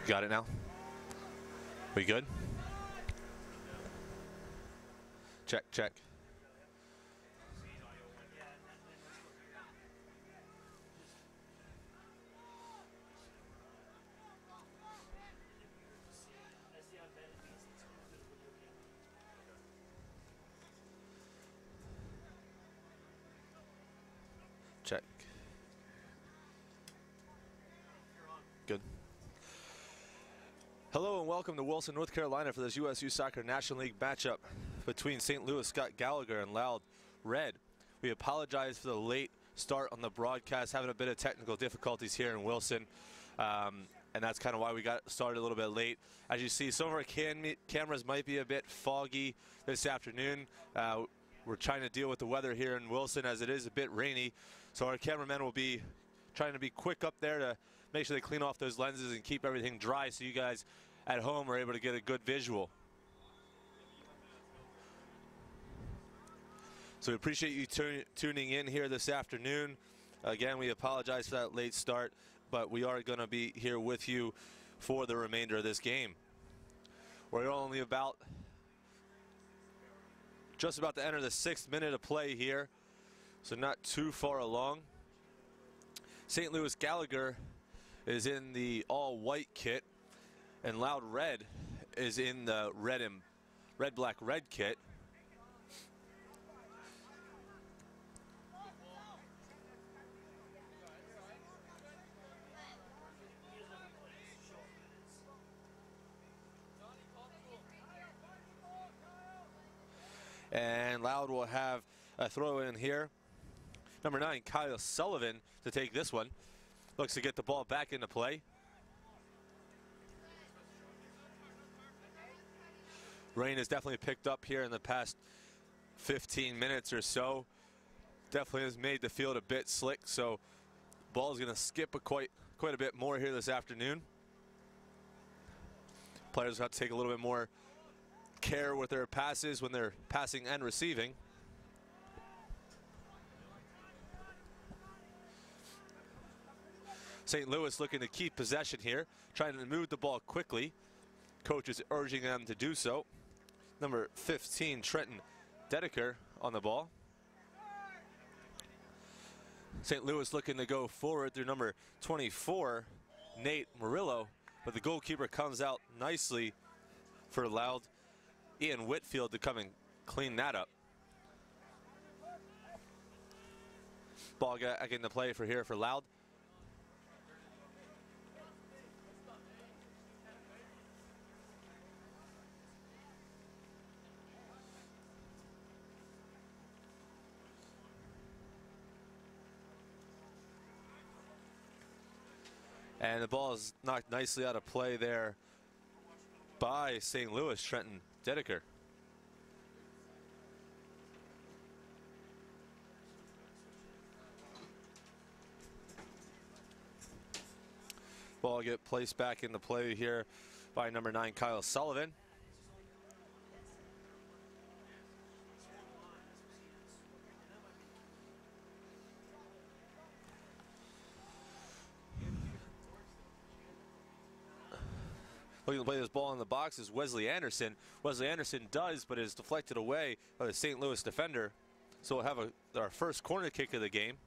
Got it now? We good? Check, check. Check. Good. Hello and welcome to Wilson, North Carolina for this USU Soccer National League matchup between St. Louis Scott Gallagher and Loudoun Red. We apologize for the late start on the broadcast, having a bit of technical difficulties here in Wilson, and that's kind of why we got started a little bit late. As you see, some of our cameras might be a bit foggy this afternoon. We're trying to deal with the weather here in Wilson as it is a bit rainy, so our cameramen will be trying to be quick up there to make sure they clean off those lenses and keep everything dry so you guys at home are able to get a good visual. So we appreciate you tuning in here this afternoon. Again, we apologize for that late start, but we are going to be here with you for the remainder of this game. We're only just about to enter the 6th minute of play here, so not too far along. St. Louis Gallagher is in the all-white kit, and Loudoun Red is in the red, black, red kit. And Loudoun will have a throw in here. Number 9, Kyle Sullivan, to take this one. Looks to get the ball back into play. Rain has definitely picked up here in the past 15 minutes or so. Definitely has made the field a bit slick, so ball is going to skip quite a bit more here this afternoon. Players have to take a little bit more care with their passes when they're passing and receiving. St. Louis looking to keep possession here, trying to move the ball quickly. Coach is urging them to do so. Number 15, Trenton Dedeker on the ball. St. Louis looking to go forward through number 24, Nate Murillo, but the goalkeeper comes out nicely for Loudoun. Ian Whitfield to come and clean that up. Ball back into play for Loudoun. And the ball is knocked nicely out of play there by St. Louis, Trenton Dedeker. Ball get placed back into play here by number 9, Kyle Sullivan. Looking to play this ball in the box is Wesley Anderson. Wesley Anderson does, but is deflected away by the St. Louis defender. So we'll have our first corner kick of the game.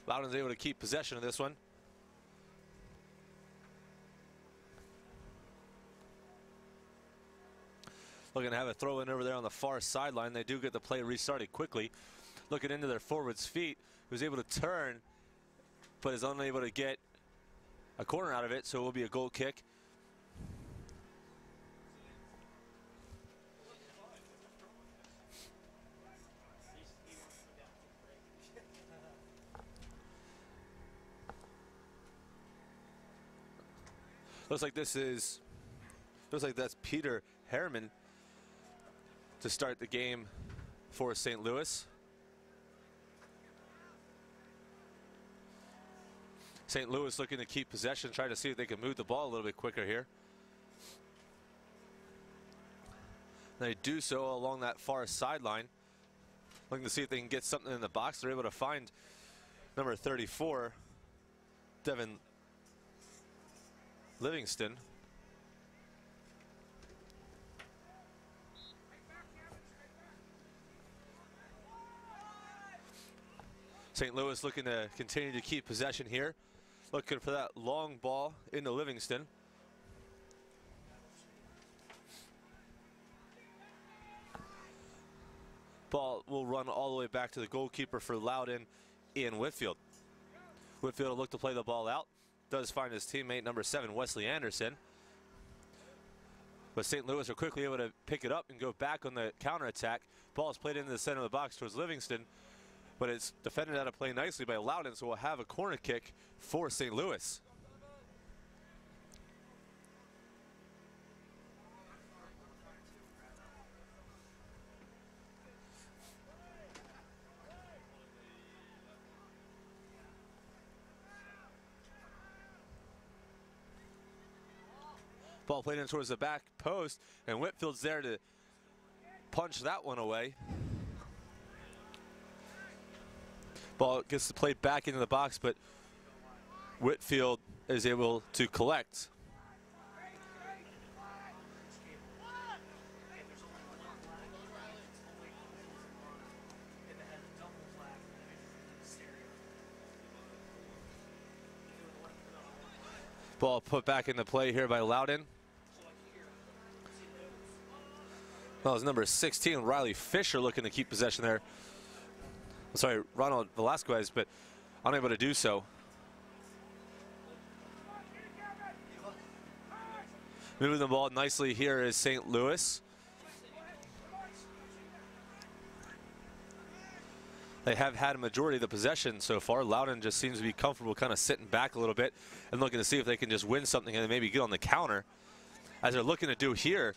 Loudoun's able to keep possession of this one. Looking to have a throw in over there on the far sideline. They do get the play restarted quickly. Looking into their forward's feet, who's able to turn, but is unable to get a corner out of it, so it will be a goal kick. Looks like that's Peter Harriman to start the game for St. Louis. St. Louis looking to keep possession, trying to see if they can move the ball a little bit quicker here. They do so along that far sideline, looking to see if they can get something in the box. They're able to find number 34, Devin Livingston. St. Louis looking to continue to keep possession here. Looking for that long ball into Livingston. Ball will run all the way back to the goalkeeper for Loudoun, Ian Whitfield. Whitfield will look to play the ball out. Does find his teammate number 7, Wesley Anderson. But St. Louis are quickly able to pick it up and go back on the counterattack. Ball is played into the center of the box towards Livingston, but it's defended out of play nicely by Loudoun, so we'll have a corner kick for St. Louis. Ball played in towards the back post, and Whitfield's there to punch that one away. Ball gets played back into the box, but Whitfield is able to collect. Ball put back into play here by Loudoun. That was number 16, Riley Fisher, looking to keep possession there. I'm sorry, Ronald Velasquez, but unable to do so. Moving the ball nicely here is St. Louis. They have had a majority of the possession so far. Loudoun just seems to be comfortable kind of sitting back a little bit and looking to see if they can just win something and maybe get on the counter, as they're looking to do here.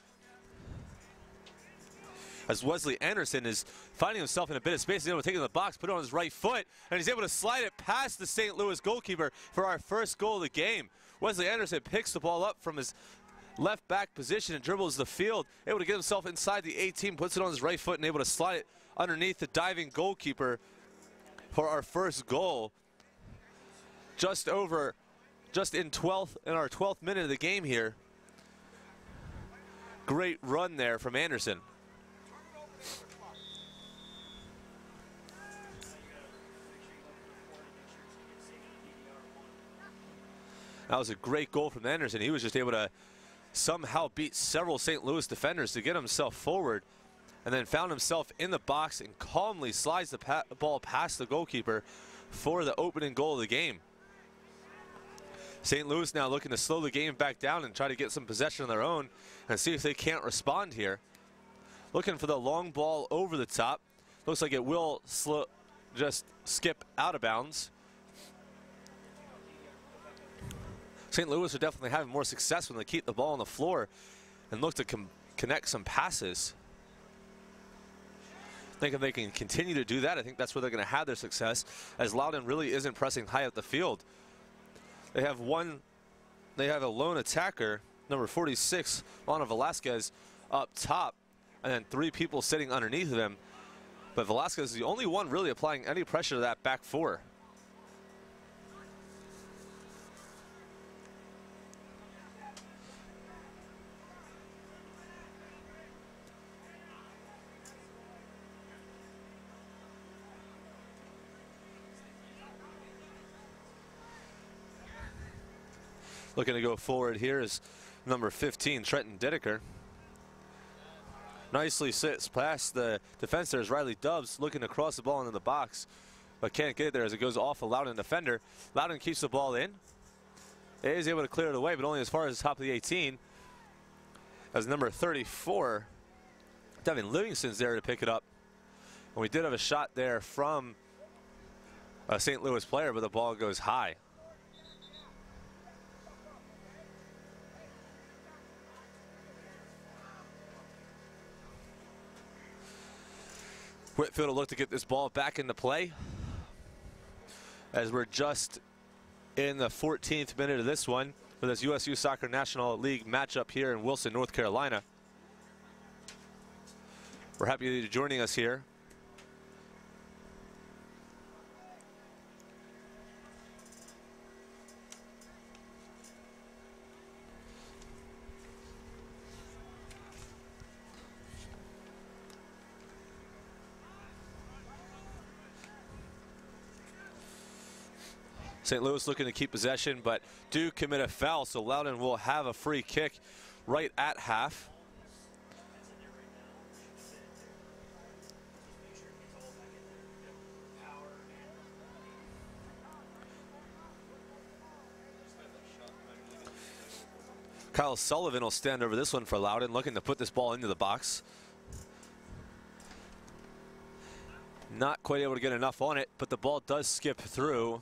As Wesley Anderson is finding himself in a bit of space, he's able to take it in the box, put it on his right foot, and he's able to slide it past the St. Louis goalkeeper for our first goal of the game. Wesley Anderson picks the ball up from his left back position and dribbles the field, able to get himself inside the 18, puts it on his right foot and able to slide it underneath the diving goalkeeper for our first goal. Just in our 12th minute of the game here. Great run there from Anderson. That was a great goal from Anderson. He was just able to somehow beat several St. Louis defenders to get himself forward, and then found himself in the box and calmly slides the ball past the goalkeeper for the opening goal of the game. St. Louis now looking to slow the game back down and try to get some possession of their own and see if they can't respond here. Looking for the long ball over the top. Looks like it will just skip out of bounds. St. Louis are definitely having more success when they keep the ball on the floor and look to connect some passes. I think if they can continue to do that, I think that's where they're going to have their success, as Loudoun really isn't pressing high up the field. They have a lone attacker, number 46, Ronald Velasquez, up top, and then 3 people sitting underneath of him. But Velasquez is the only one really applying any pressure to that back four. Looking to go forward here is number 15, Trenton Dideker. Nicely sits past the defense. There's Riley Dubs looking to cross the ball into the box, but can't get it there as it goes off a Loudoun defender. Loudoun keeps the ball in. It is able to clear it away, but only as far as the top of the 18. As number 34, Devin Livingston's there to pick it up. And we did have a shot there from a St. Louis player, but the ball goes high. Whitfield will look to get this ball back into play as we're just in the 14th minute of this one for this USU Soccer National League matchup here in Wilson, North Carolina. We're happy that you're joining us here. St. Louis looking to keep possession, but do commit a foul, so Loudoun will have a free kick right at half. Kyle Sullivan will stand over this one for Loudoun, looking to put this ball into the box. Not quite able to get enough on it, but the ball does skip through.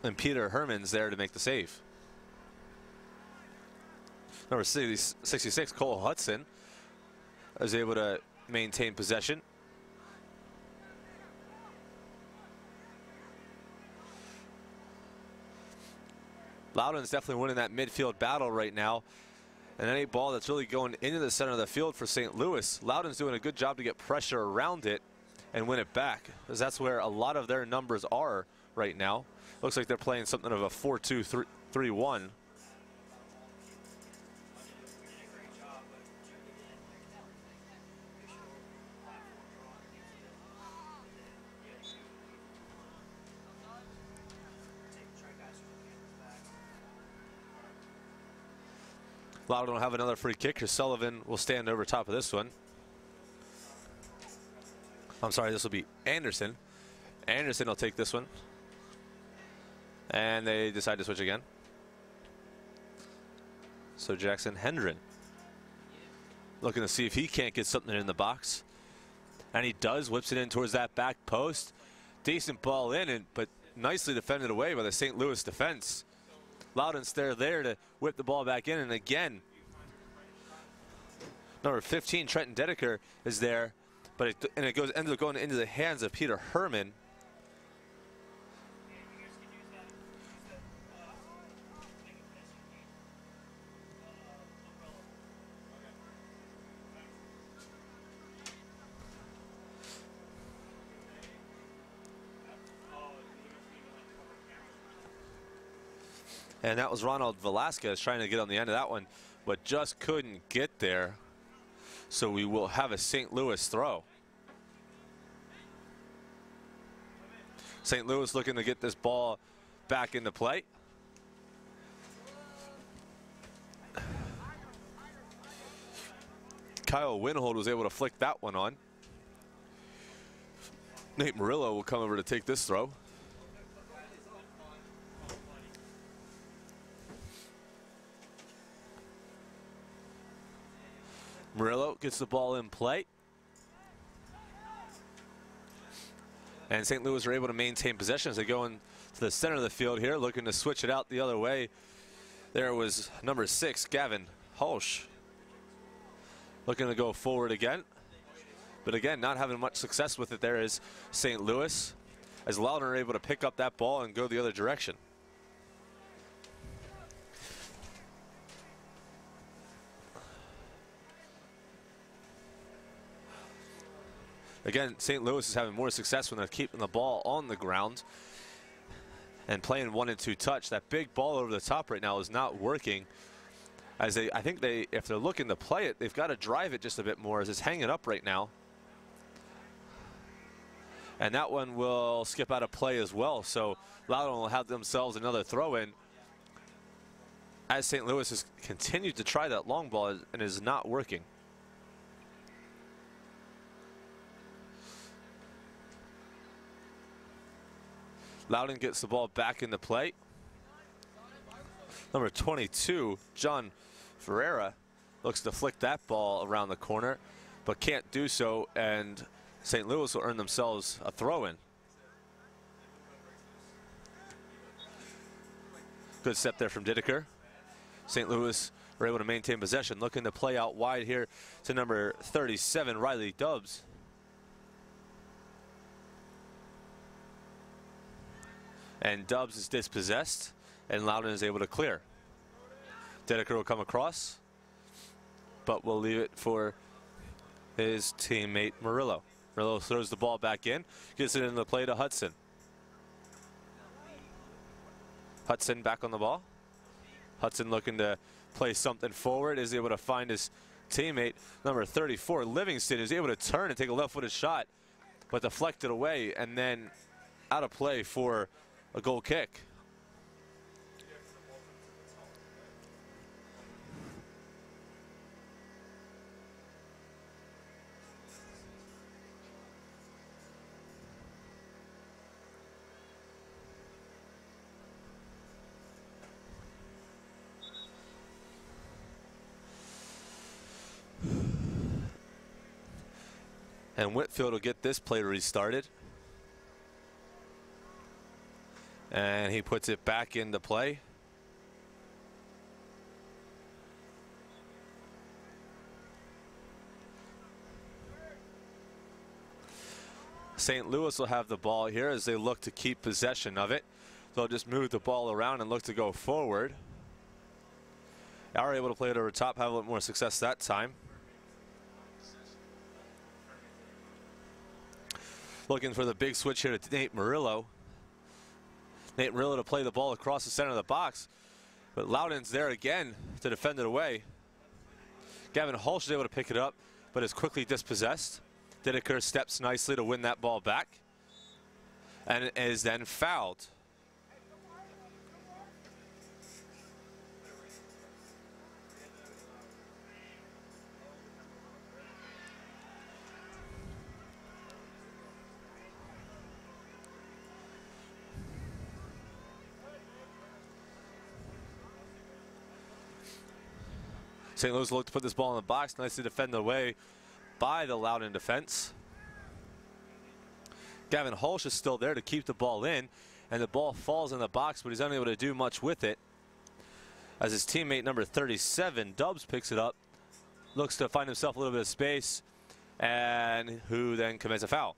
And Peter Herman's there to make the save. Number 66, Cole Hudson, is able to maintain possession. Loudoun's definitely winning that midfield battle right now. And any ball that's really going into the center of the field for St. Louis, Loudoun's doing a good job to get pressure around it and win it back, because that's where a lot of their numbers are right now. Looks like they're playing something of a 4-2-3-1. Loudoun will have another free kick because Sullivan will stand over top of this one. I'm sorry, this will be Anderson. Anderson will take this one. And they decide to switch again. So Jackson Hendren looking to see if he can't get something in the box. And he does, whips it in towards that back post. Decent ball in, but nicely defended away by the St. Louis defense. Loudoun's there to whip the ball back in, and again, number 15, Trenton Dedeker, is there, but it ends up going into the hands of Peter Herman. And that was Ronald Velasquez trying to get on the end of that one, but just couldn't get there. So we will have a St. Louis throw. St. Louis looking to get this ball back into play. Kyle Winhold was able to flick that one on. Nate Murillo will come over to take this throw. Murillo gets the ball in play. And St. Louis are able to maintain possession as they go into the center of the field here, looking to switch it out the other way. There was number 6, Gavin Hulsh, looking to go forward again. But again, not having much success with it there is St. Louis, as Loudoun are able to pick up that ball and go the other direction. Again, St. Louis is having more success when they're keeping the ball on the ground and playing 1 and 2 touch. That big ball over the top right now is not working. As I think if they're looking to play it, they've got to drive it just a bit more, as it's hanging up right now. And that one will skip out of play as well. So Loudoun will have themselves another throw in, as St. Louis has continued to try that long ball and is not working. Loudoun gets the ball back into play. Number 22, John Ferreira, looks to flick that ball around the corner, but can't do so, and St. Louis will earn themselves a throw-in. Good step there from Dideker. St. Louis were able to maintain possession. Looking to play out wide here to number 37, Riley Dubs. And Dubs is dispossessed, and Loudoun is able to clear. Dedeker will come across, but will leave it for his teammate Murillo. Murillo throws the ball back in, gets it into the play to Hudson. Hudson back on the ball. Hudson looking to play something forward, is able to find his teammate, number 34, Livingston, is able to turn and take a left-footed shot, but deflected away and then out of play for a goal kick. And Whitfield will get this play restarted. And he puts it back into play. St. Louis will have the ball here as they look to keep possession of it. They'll just move the ball around and look to go forward. Are able to play it over top, have a little more success that time. Looking for the big switch here to Nate Murillo. Nate Murillo to play the ball across the center of the box. But Loudoun's there again to defend it away. Gavin Hulsh is able to pick it up, but is quickly dispossessed. Dedeker steps nicely to win that ball back. And is then fouled. St. Louis looked to put this ball in the box, nicely defended away by the Loudoun defense. Gavin Hulsh is still there to keep the ball in, and the ball falls in the box, but he's unable to do much with it. As his teammate number 37, Dubs, picks it up, looks to find himself a little bit of space, and who then commits a foul.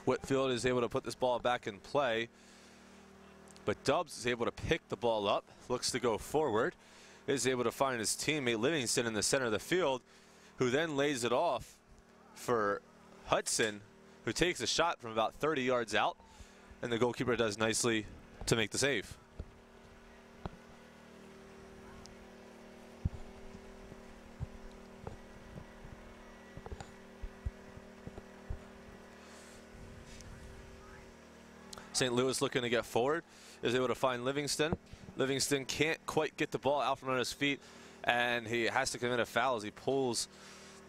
Whitfield is able to put this ball back in play, but Dubs is able to pick the ball up, looks to go forward, is able to find his teammate Livingston in the center of the field, who then lays it off for Hudson, who takes a shot from about 30 yards out, and the goalkeeper does nicely to make the save. St. Louis looking to get forward, is able to find Livingston. Livingston can't quite get the ball out from under his feet, and he has to commit a foul as he pulls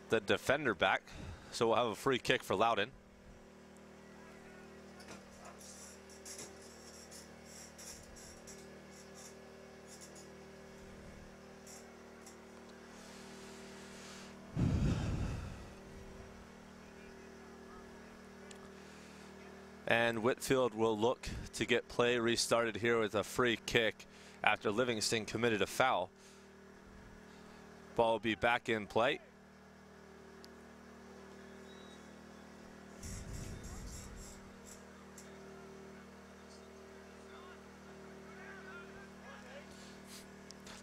the defender back. So we'll have a free kick for Loudoun. And Whitfield will look to get play restarted here with a free kick after Livingston committed a foul. Ball will be back in play.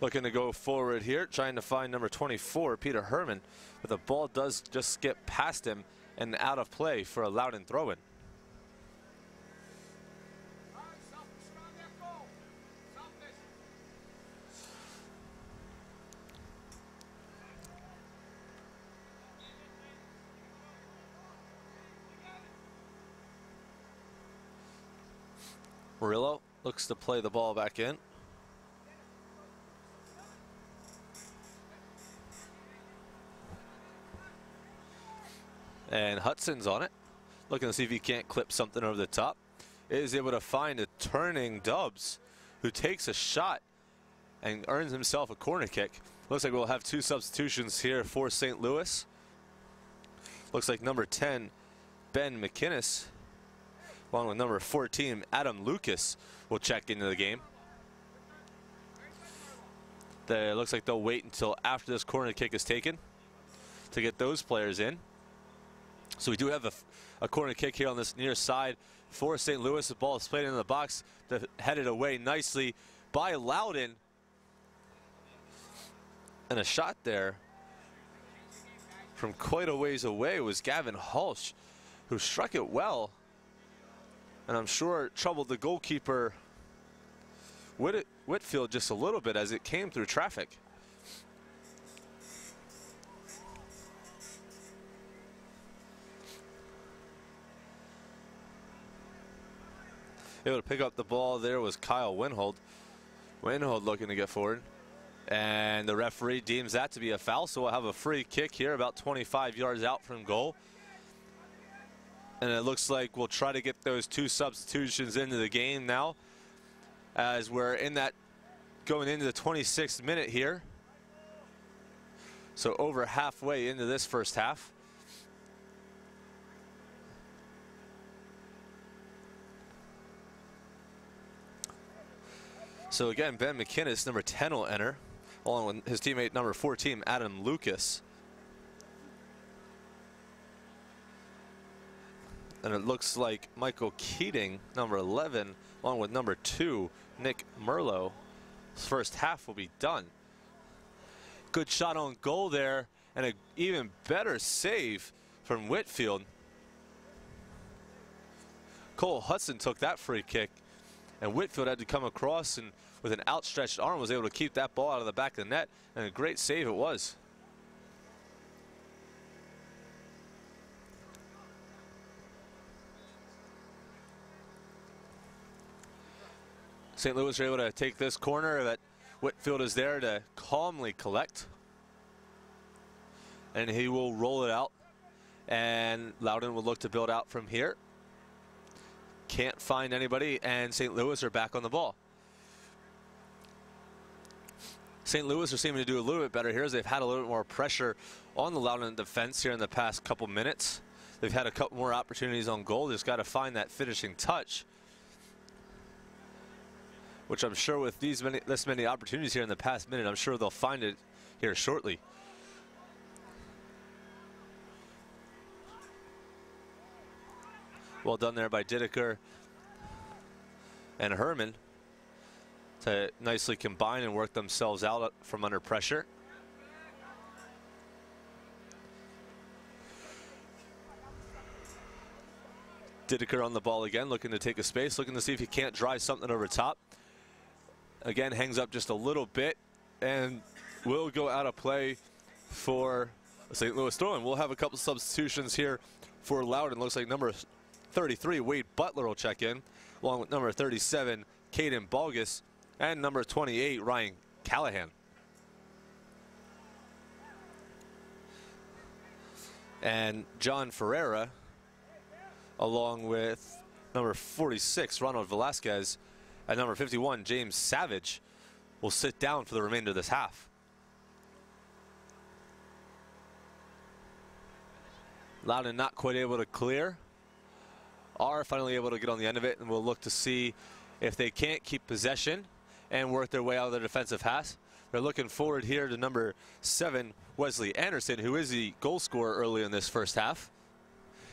Looking to go forward here, trying to find number 24, Peter Herman, but the ball does just skip past him and out of play for a Loudoun throw-in. Murillo looks to play the ball back in. And Hudson's on it, looking to see if he can't clip something over the top. Is able to find a turning Dubs, who takes a shot and earns himself a corner kick. Looks like we'll have 2 substitutions here for St. Louis. Looks like number 10, Ben McInnes, along with number 14, Adam Lucas, will check into the game. It looks like they'll wait until after this corner kick is taken to get those players in. So we do have a corner kick here on this near side for St. Louis. The ball is played into the box, headed away nicely by Loudoun. And a shot there from quite a ways away was Gavin Hulsh, who struck it well. And I'm sure it troubled the goalkeeper Whitfield just a little bit as it came through traffic. Able to pick up the ball there was Kyle Winhold. Winhold looking to get forward. And the referee deems that to be a foul, so we'll have a free kick here about 25 yards out from goal. And it looks like we'll try to get those 2 substitutions into the game now, as we're in that going into the 26th minute here. So over halfway into this first half. So again, Ben McInnes, number 10, will enter, along with his teammate number 14, Adam Lucas. And it looks like Michael Keating, number 11, along with number 2, Nick Merlo. His first half will be done. Good shot on goal there, and an even better save from Whitfield. Cole Hudson took that free kick, and Whitfield had to come across and with an outstretched arm was able to keep that ball out of the back of the net, and a great save it was. St. Louis are able to take this corner, that Whitfield is there to calmly collect. And he will roll it out, and Loudoun will look to build out from here. Can't find anybody, and St. Louis are back on the ball. St. Louis are seeming to do a little bit better here as they've had a little bit more pressure on the Loudoun defense here in the past couple minutes. They've had a couple more opportunities on goal. Just got to find that finishing touch, which I'm sure with this many opportunities here in the past minute, I'm sure they'll find it here shortly. Well done there by Dideker and Herman to nicely combine and work themselves out from under pressure. Dideker on the ball again, looking to take a space, looking to see if he can't drive something over top. Again, hangs up just a little bit and will go out of play for St. Louis throw-in. We'll have a couple substitutions here for Loudoun. Looks like number 33, Wade Butler, will check in, along with number 37, Caden Balgus, and number 28, Ryan Callahan. And John Ferreira, along with number 46, Ronald Velasquez, and number 51, James Savage, will sit down for the remainder of this half. Loudoun not quite able to clear. Are finally able to get on the end of it, and we'll look to see if they can't keep possession and work their way out of the defensive half. They're looking forward here to number 7, Wesley Anderson, who is the goal scorer early in this first half.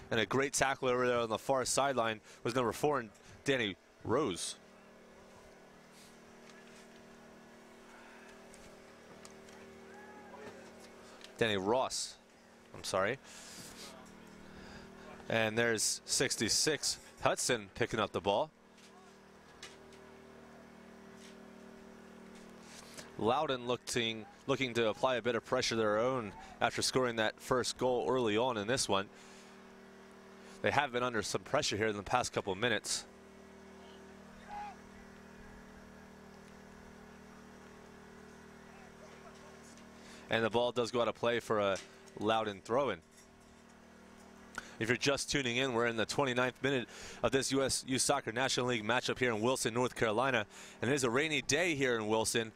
And a great tackle over there on the far sideline was number 4, Danny Rose. Danny Ross, I'm sorry. And there's 66, Hudson, picking up the ball. Loudoun looking to apply a bit of pressure of their own after scoring that first goal early on in this one. They have been under some pressure here in the past couple of minutes. And the ball does go out of play for a Loudoun throw-in. If you're just tuning in, we're in the 29th minute of this U.S. Youth Soccer National League matchup here in Wilson, North Carolina. And it is a rainy day here in Wilson.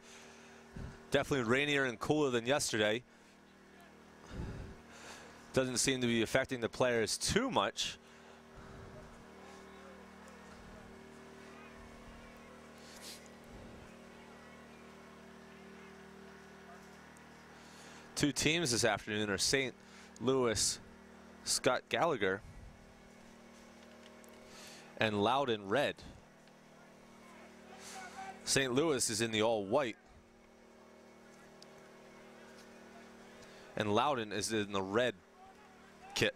Definitely rainier and cooler than yesterday. Doesn't seem to be affecting the players too much. Two teams this afternoon are St. Louis Scott Gallagher and Loudoun Red. St. Louis is in the all-white, and Loudoun is in the red kit.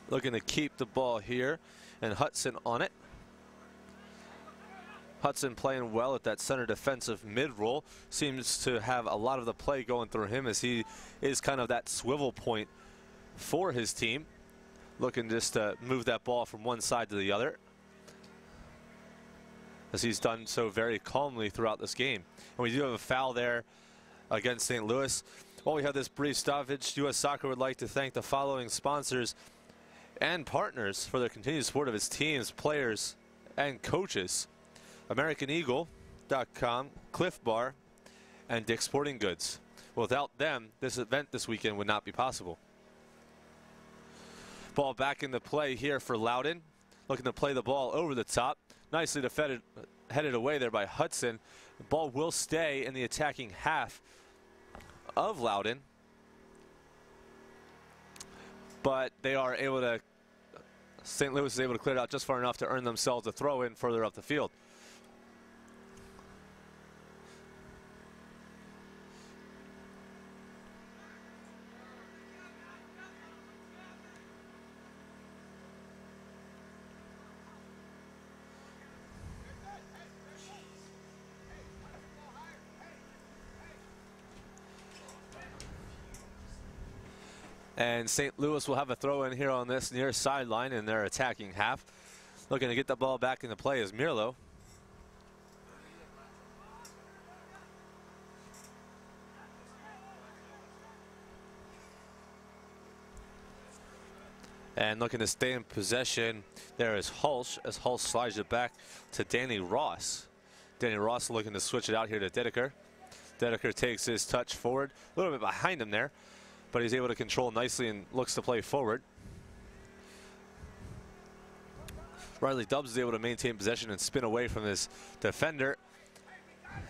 Looking to keep the ball here, and Hudson on it. Hudson playing well at that center defensive mid-roll. Seems to have a lot of the play going through him, as he is kind of that swivel point for his team. Looking just to move that ball from one side to the other, as he's done so very calmly throughout this game. And we do have a foul there against St. Louis. While we have this brief stoppage, U.S. Soccer would like to thank the following sponsors and partners for their continued support of its teams, players, and coaches: AmericanEagle.com, Cliff Bar, and Dick's Sporting Goods. Without them, this event this weekend would not be possible. Ball back into play here for Loudoun. Looking to play the ball over the top. Nicely defended, headed away there by Hudson. The ball will stay in the attacking half of Loudoun, but they are able to, St. Louis is able to clear it out just far enough to earn themselves a throw in further up the field. And St. Louis will have a throw in here on this near sideline in their attacking half. Looking to get the ball back into play is Mirlo. And looking to stay in possession there is Hulsh, as Hulsh slides it back to Danny Ross. Danny Ross looking to switch it out here to Dedeker. Dedeker takes his touch forward, a little bit behind him there, but he's able to control nicely and looks to play forward. Riley Dubs is able to maintain possession and spin away from his defender,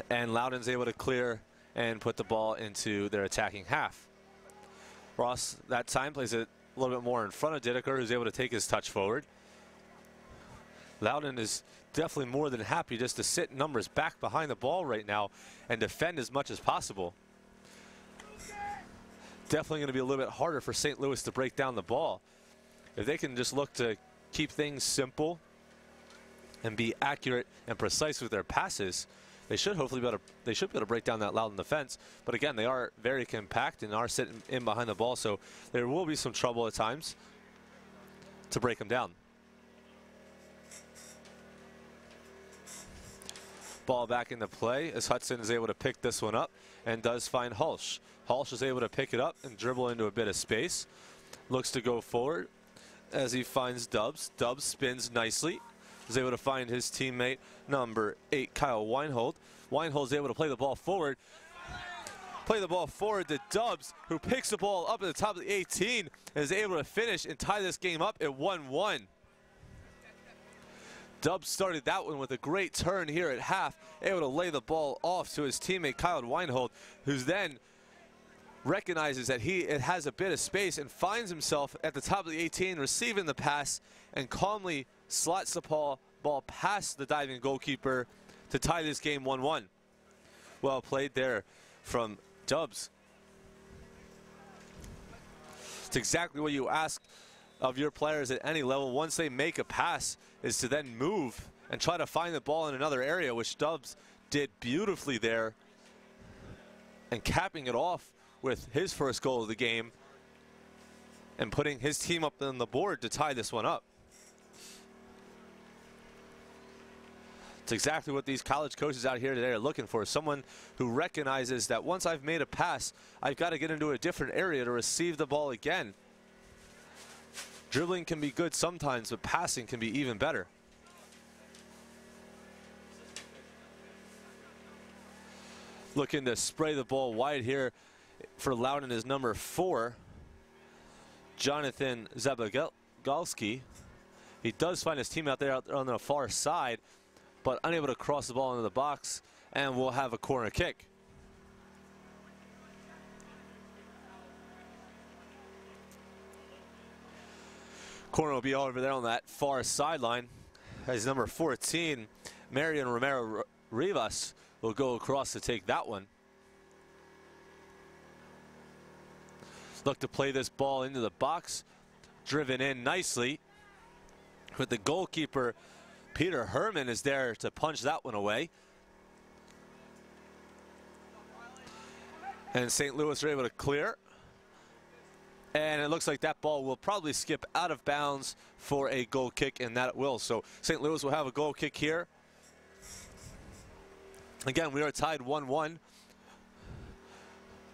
and Loudoun's able to clear and put the ball into their attacking half. Ross that time plays it a little bit more in front of Dedeker, who's able to take his touch forward. Loudoun is definitely more than happy just to sit numbers back behind the ball right now and defend as much as possible. Definitely going to be a little bit harder for St. Louis to break down the ball. If they can just look to keep things simple and be accurate and precise with their passes, they should hopefully be able to break down that Loudoun defense. But again, they are very compact and are sitting in behind the ball, so there will be some trouble at times to break them down. Ball back into play as Hudson is able to pick this one up and does find Hulsh. Hulsh is able to pick it up and dribble into a bit of space. Looks to go forward as he finds Dubs. Dubs spins nicely. Is able to find his teammate, number 8, Kyle Weinhold. Weinhold's able to play the ball forward. Play the ball forward to Dubs, who picks the ball up at the top of the 18 and is able to finish and tie this game up at 1-1. Dubs started that one with a great turn here at half, able to lay the ball off to his teammate Kyle Weinhold, who's then recognizes that it has a bit of space and finds himself at the top of the 18, receiving the pass, and calmly slots the ball past the diving goalkeeper to tie this game 1-1. Well played there from Dubs. It's exactly what you ask of your players at any level. Once they make a pass, is to then move and try to find the ball in another area, which Dubs did beautifully there, and capping it off with his first goal of the game and putting his team up on the board to tie this one up. It's exactly what these college coaches out here today are looking for. Someone who recognizes that once I've made a pass, I've got to get into a different area to receive the ball again. Dribbling can be good sometimes, but passing can be even better. Looking to spray the ball wide here for Loudoun is number 4, Jonathan Zabagalski. He does find his team out there on the far side, but unable to cross the ball into the box, and we'll have a corner kick. Corner will be over there on that far sideline as number 14, Marion Romero Rivas, will go across to take that one. Look to play this ball into the box, driven in nicely. With the goalkeeper, Peter Herman, is there to punch that one away. And St. Louis are able to clear. And it looks like that ball will probably skip out of bounds for a goal kick, and that it will. So St. Louis will have a goal kick here. Again, we are tied 1-1.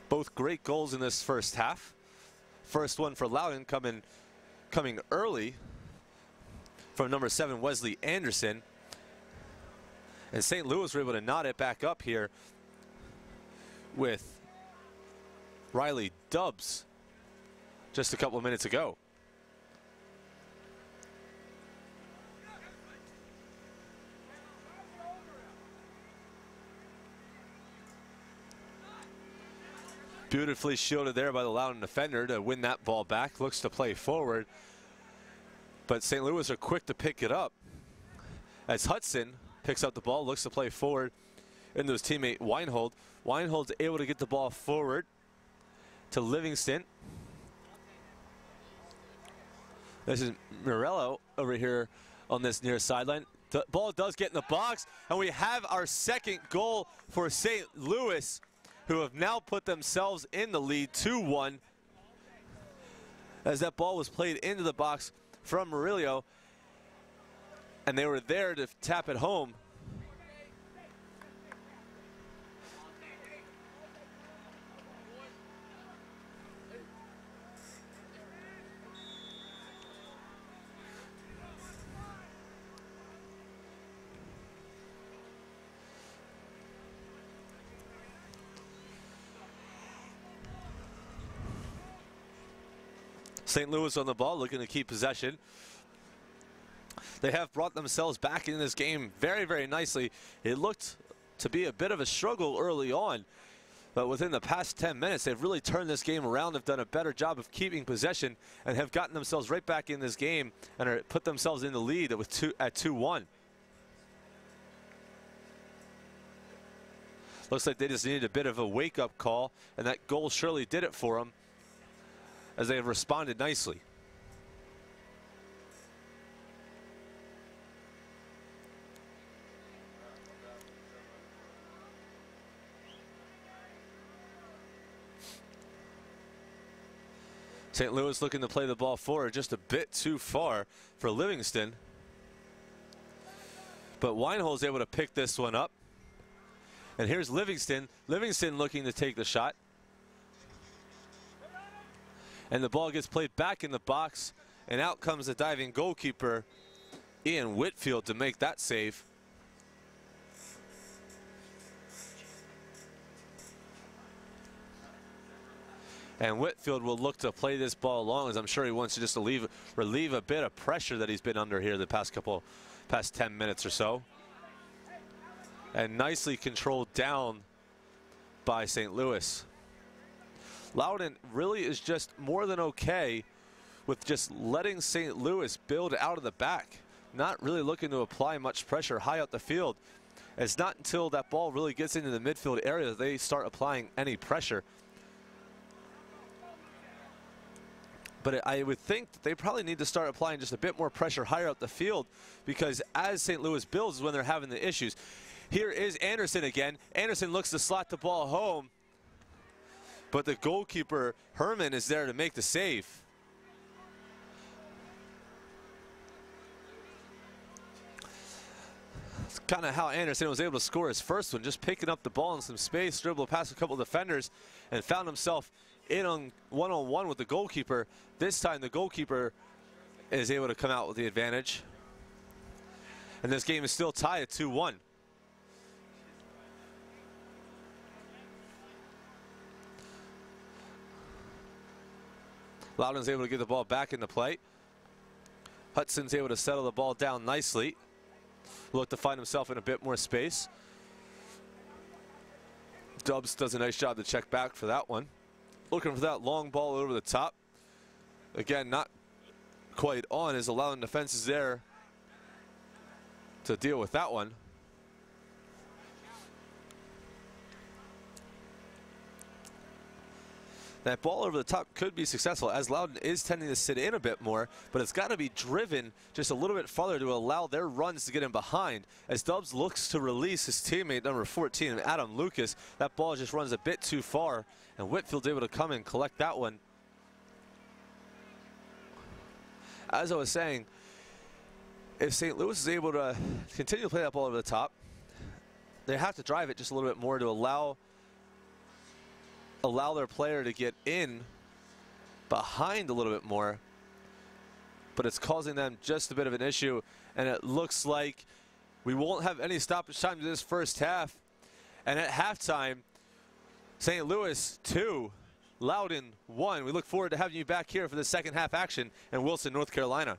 Both great goals in this first half. First one for Loudoun coming early from number 7, Wesley Anderson. And St. Louis were able to knot it back up here with Riley Dubs just a couple of minutes ago. Beautifully shielded there by the Loudoun defender to win that ball back. Looks to play forward, but St. Louis are quick to pick it up as Hudson picks up the ball, looks to play forward into his teammate Weinhold. Weinhold's able to get the ball forward to Livingston. This is Morello over here on this near sideline. The ball does get in the box, and we have our second goal for St. Louis, who have now put themselves in the lead 2-1 as that ball was played into the box from Murillo, and they were there to tap it home. St. Louis on the ball, looking to keep possession. They have brought themselves back in this game very, very nicely. It looked to be a bit of a struggle early on, but within the past 10 minutes, they've really turned this game around. They've done a better job of keeping possession and have gotten themselves right back in this game and are put themselves in the lead at 2-1. Looks like they just needed a bit of a wake-up call, and that goal surely did it for them, as they have responded nicely. St. Louis looking to play the ball forward just a bit too far for Livingston. But Weinhold's able to pick this one up. And here's Livingston. Livingston looking to take the shot. And the ball gets played back in the box, and out comes the diving goalkeeper, Ian Whitfield, to make that save. And Whitfield will look to play this ball along, as I'm sure he wants to just relieve a bit of pressure that he's been under here the past 10 minutes or so. And nicely controlled down by St. Louis. Loudoun really is just more than okay with just letting St. Louis build out of the back, not really looking to apply much pressure high up the field. It's not until that ball really gets into the midfield area that they start applying any pressure. But I would think that they probably need to start applying just a bit more pressure higher up the field, because as St. Louis builds is when they're having the issues. Here is Anderson again. Anderson looks to slot the ball home, but the goalkeeper, Herman, is there to make the save. kind of how Anderson was able to score his first one, just picking up the ball in some space, dribbled past a couple of defenders, and found himself in on one-on-one with the goalkeeper. This time the goalkeeper is able to come out with the advantage. And this game is still tied at 2-1. Loudoun's able to get the ball back into play. Hudson's able to settle the ball down nicely. Look to find himself in a bit more space. Dubs does a nice job to check back for that one. Looking for that long ball over the top. Again, not quite on, as the Loudoun defense is there to deal with that one. That ball over the top could be successful, as Loudoun is tending to sit in a bit more, but it's got to be driven just a little bit farther to allow their runs to get in behind. As Dubs looks to release his teammate, number 14, Adam Lucas, that ball just runs a bit too far, and Whitfield's able to come and collect that one. As I was saying, if St. Louis is able to continue to play that ball over the top, they have to drive it just a little bit more to allow their player to get in behind a little bit more, but it's causing them just a bit of an issue, and it looks like we won't have any stoppage time to this first half. And at halftime, St. Louis 2, Loudoun 1. We look forward to having you back here for the second half action in Wilson, North Carolina.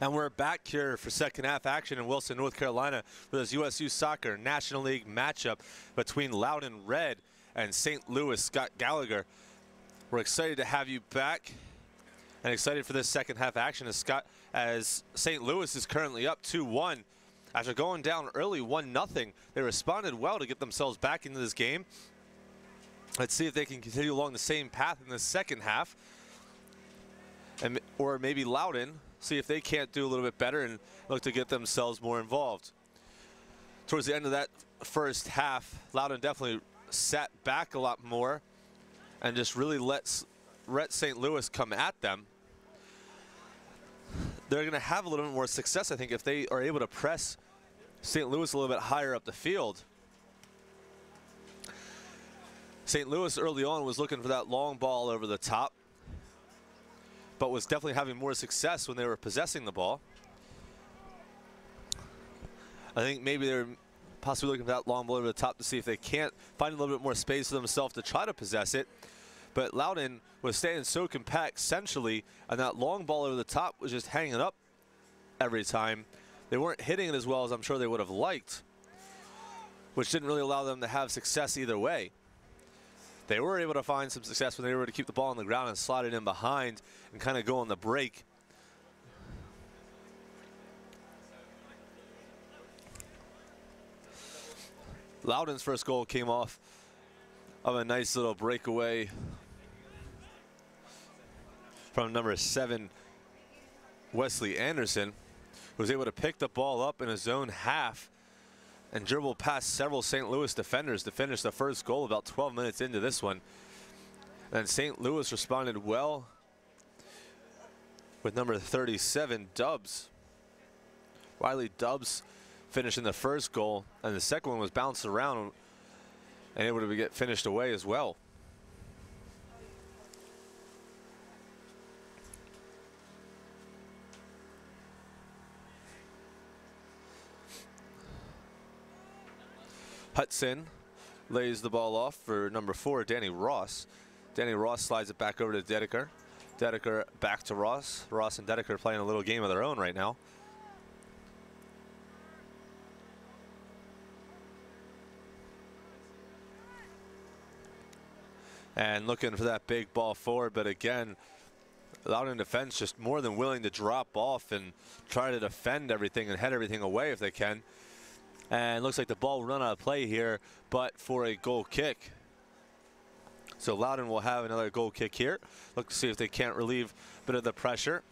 And we're back here for second half action in Wilson, North Carolina for this USU Soccer National League matchup between Loudoun Red and St. Louis Scott Gallagher. We're excited to have you back and excited for this second half action as St. Louis is currently up 2-1. After going down early 1-0, they responded well to get themselves back into this game. Let's see if they can continue along the same path in the second half. Or maybe Loudoun, see if they can't do a little bit better and look to get themselves more involved. Towards the end of that first half, Loudoun definitely sat back a lot more and just really let St. Louis come at them. They're going to have a little bit more success, I think, if they are able to press St. Louis a little bit higher up the field. St. Louis early on was looking for that long ball over the top, but was definitely having more success when they were possessing the ball. I think maybe they're possibly looking for that long ball over the top to see if they can't find a little bit more space for themselves to try to possess it. But Loudoun was staying so compact centrally, and that long ball over the top was just hanging up every time. They weren't hitting it as well as I'm sure they would have liked, which didn't really allow them to have success either way. They were able to find some success when they were able to keep the ball on the ground and slide it in behind and kind of go on the break. Loudoun's first goal came off of a nice little breakaway from number 7, Wesley Anderson, who was able to pick the ball up in his own half and dribble past several St. Louis defenders to finish the first goal about 12 minutes into this one. And St. Louis responded well with number 37, Dubs. Wiley Dubs finishing the first goal, and the second one was bounced around and able to get finished away as well. Hudson lays the ball off for number 4, Danny Ross. Danny Ross slides it back over to Dedeker. Dedeker back to Ross. Ross and Dedeker playing a little game of their own right now. And looking for that big ball forward, but again, Loudoun defense just more than willing to drop off and try to defend everything and head everything away if they can. And looks like the ball will run out of play here, but for a goal kick. So Loudoun will have another goal kick here. Look to see if they can't relieve a bit of the pressure.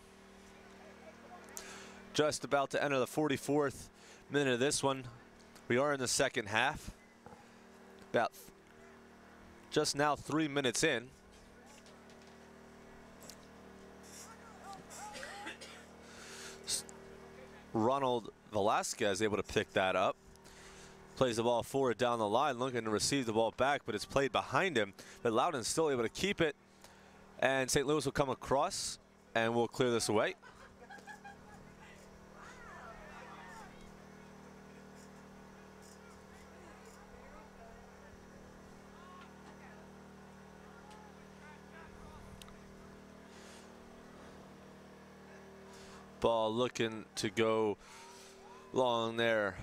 Just about to enter the 44th minute of this one. We are in the second half. About just now 3 minutes in. Ronald Velasquez able to pick that up. Plays the ball forward down the line, looking to receive the ball back, but it's played behind him. But Loudoun's still able to keep it. And St. Louis will come across and we'll clear this away. Ball looking to go long there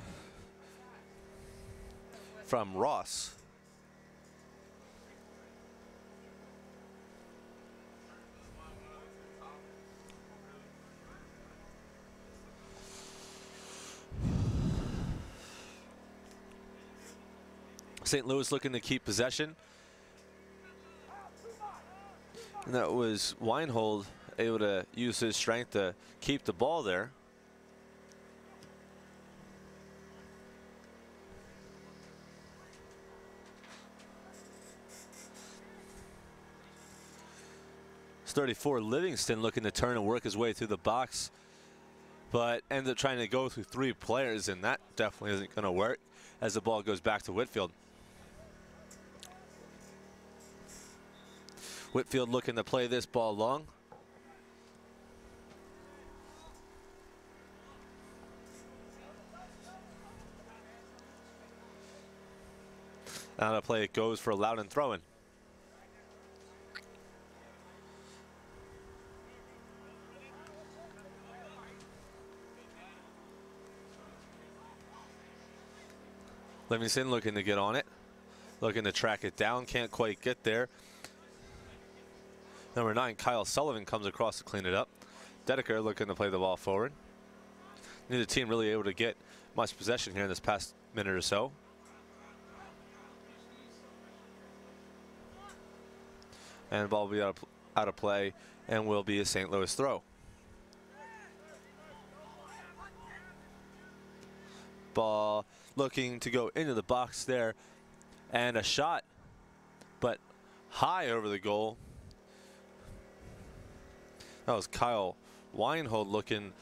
from Ross. St. Louis looking to keep possession. And that was Weinhold able to use his strength to keep the ball there. It's 34, Livingston looking to turn and work his way through the box, but ended up trying to go through 3 players, and that definitely isn't going to work as the ball goes back to Whitfield. Whitfield looking to play this ball long. Now the play goes for a Loudoun throw-in. Livingston looking to get on it, looking to track it down, can't quite get there. Number 9, Kyle Sullivan, comes across to clean it up. Dedeker looking to play the ball forward. Neither team really able to get much possession here in this past minute or so. And the ball will be out of play and will be a St. Louis throw. Ball looking to go into the box there, and a shot, but high over the goal. That was Kyle Weinhold looking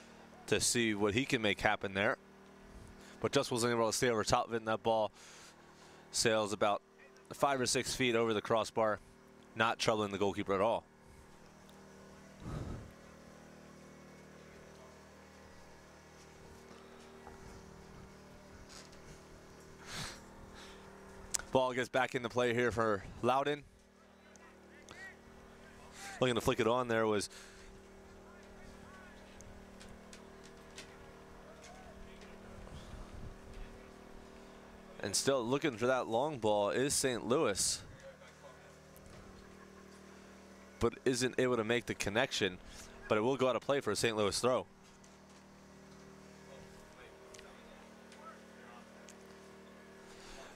to see what he can make happen there, but just wasn't able to stay over top of it, and that ball sails about 5 or 6 feet over the crossbar, not troubling the goalkeeper at all. Ball gets back into play here for Loudoun. Looking to flick it on there was and still looking for that long ball is St. Louis, but isn't able to make the connection, but it will go out of play for a St. Louis throw.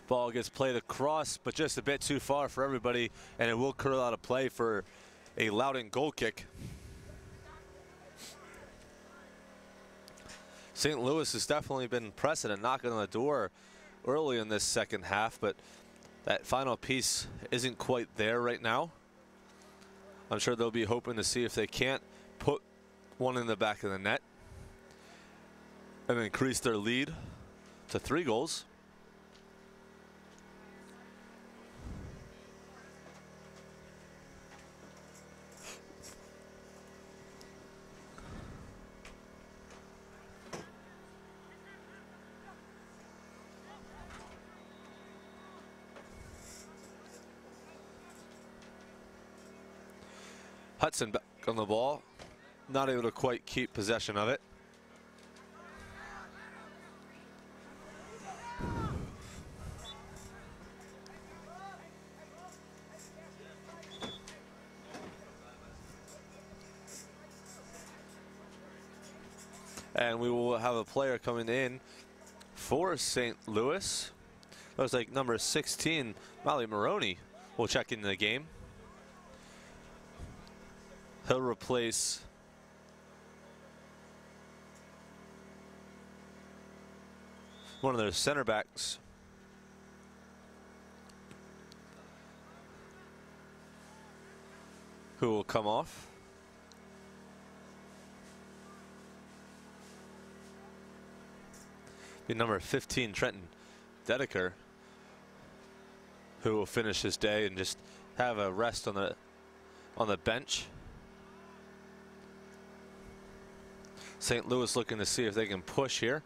Ball gets played across, but just a bit too far for everybody, and it will curl out of play for a Loudoun goal kick. St. Louis has definitely been pressing and knocking on the door early in this second half, but that final piece isn't quite there right now. I'm sure they'll be hoping to see if they can't put one in the back of the net and increase their lead to 3 goals. Hudson back on the ball, not able to quite keep possession of it. And we will have a player coming in for St. Louis. Looks like number 16, Molly Maroney, will check into the game. He'll replace one of their center backs, who will come off. Be number 15, Trenton Dedeker, who will finish his day and just have a rest on the bench. St. Louis looking to see if they can push here.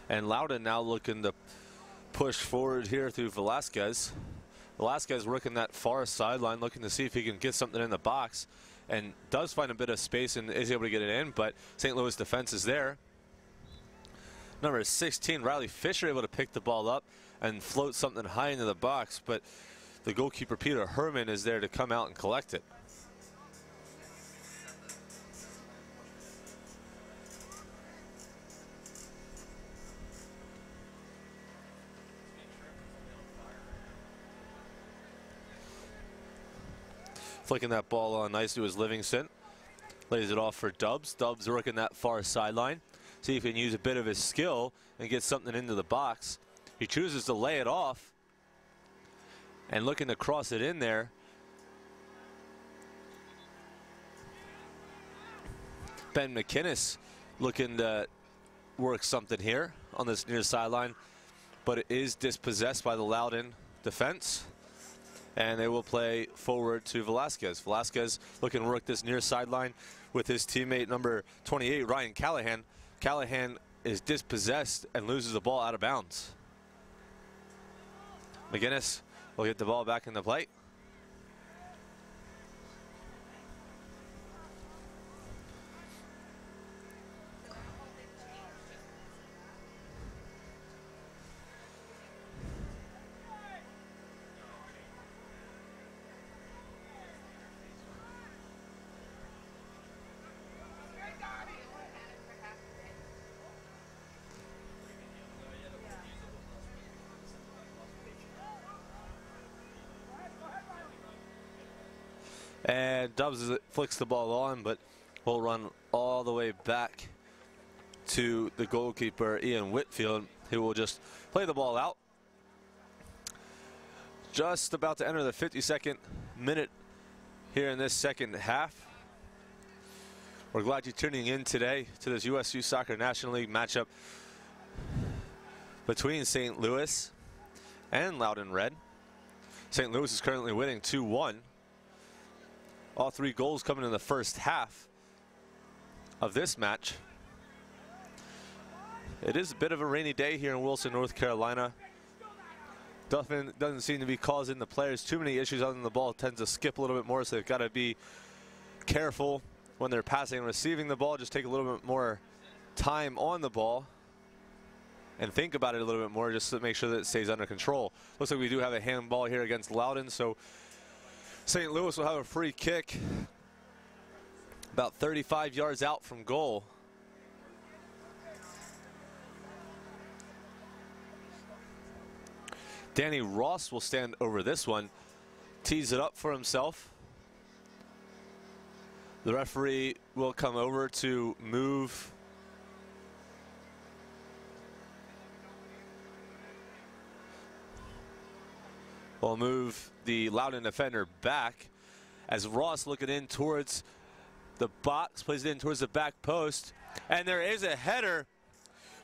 And Loudoun now looking to push forward here through Velasquez. Velasquez working that far sideline, looking to see if he can get something in the box, and does find a bit of space and is able to get it in, but St. Louis defense is there. Number 16, Riley Fisher, able to pick the ball up and float something high into the box, but the goalkeeper, Peter Herman, is there to come out and collect it. Flicking that ball on nicely was Livingston. Lays it off for Dubs. Dubs working that far sideline. See if he can use a bit of his skill and get something into the box. He chooses to lay it off and looking to cross it in there. Ben McInnes looking to work something here on this near sideline, but it is dispossessed by the Loudoun defense. And they will play forward to Velasquez. Velasquez looking to work this near sideline. with his teammate number 28, Ryan Callahan. Callahan is dispossessed and loses the ball out of bounds. McGinnis will get the ball back in the play. And Dubs flicks the ball on, but will run all the way back to the goalkeeper, Ian Whitfield, who will just play the ball out. Just about to enter the 52nd minute here in this second half. We're glad you're tuning in today to this USU Soccer National League matchup between St. Louis and Loudoun Red. St. Louis is currently winning 2-1. All three goals coming in the first half of this match. It is a bit of a rainy day here in Wilson, North Carolina. Doesn't seem to be causing the players too many issues other than the ball tends to skip a little bit more, so they've got to be careful when they're passing and receiving the ball. Just take a little bit more time on the ball and think about it a little bit more just to make sure that it stays under control. Looks like we do have a handball here against Loudoun, so St. Louis will have a free kick about 35 yards out from goal. Danny Ross will stand over this one, tees it up for himself. The referee will come over to move the Loudoun defender back as Ross looking in towards the box, plays it in towards the back post, and there is a header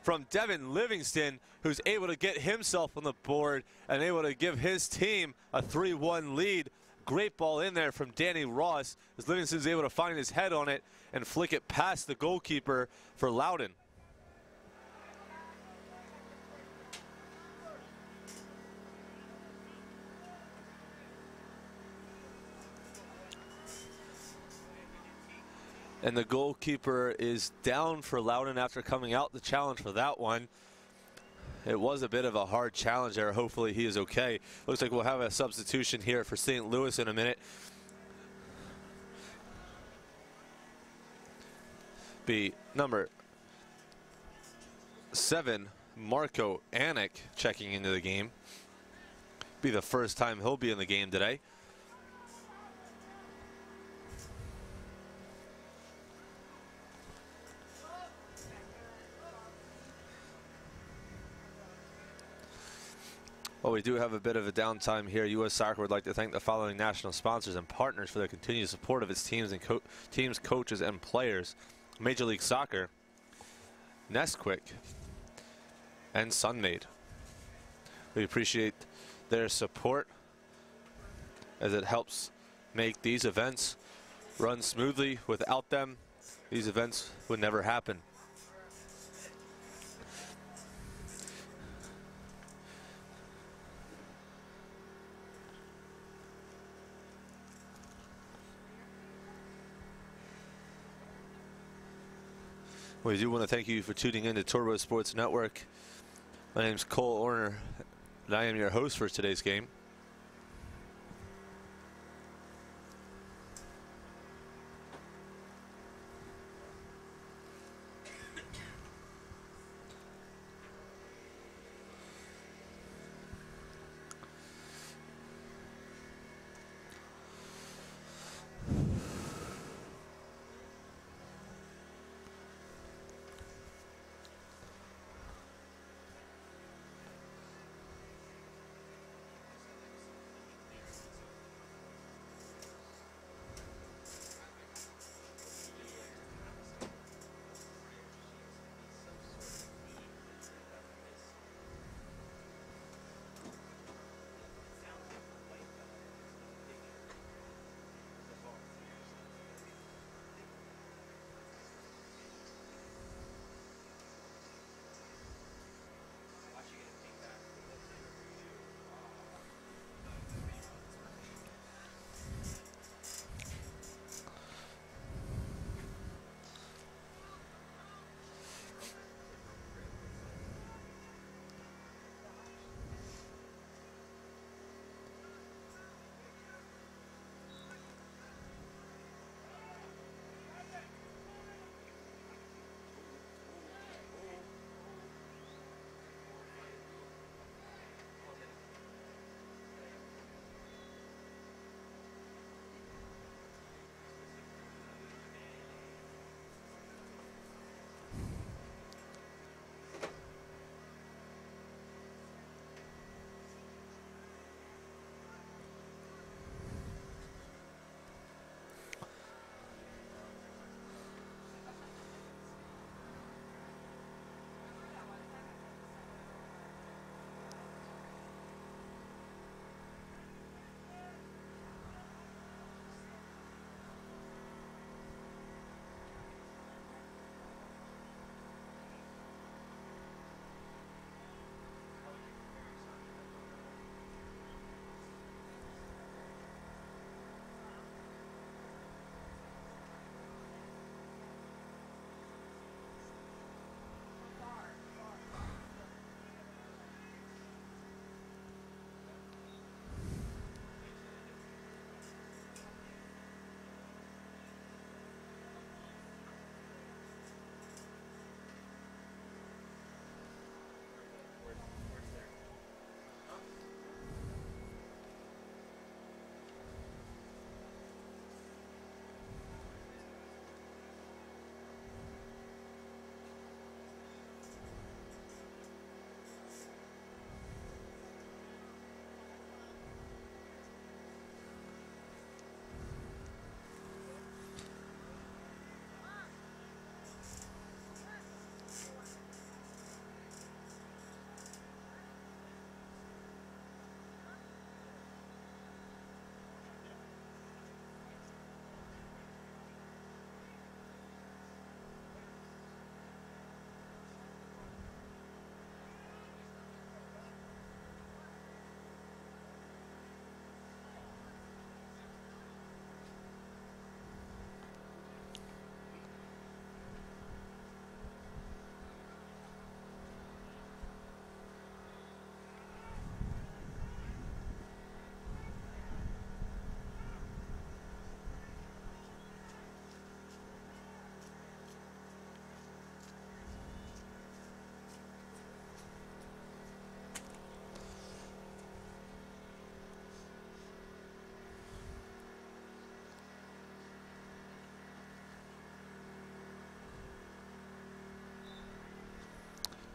from Devin Livingston, who's able to get himself on the board and able to give his team a 3-1 lead. Great ball in there from Danny Ross as Livingston's able to find his head on it and flick it past the goalkeeper for Loudoun. And the goalkeeper is down for Loudoun after coming out the challenge for that one. It was a bit of a hard challenge there. Hopefully he is okay. Looks like we'll have a substitution here for St. Louis in a minute. Be number 7, Marco Anik, checking into the game. Be the first time he'll be in the game today. Well, we do have a bit of a downtime here. U.S. Soccer would like to thank the following national sponsors and partners for their continued support of its teams and coaches, and players. Major League Soccer, Nesquik, and Sunmade. We appreciate their support as it helps make these events run smoothly. Without them, these events would never happen. We do want to thank you for tuning in to Turbo Sports Network. My name is Cole Orner, and I am your host for today's game.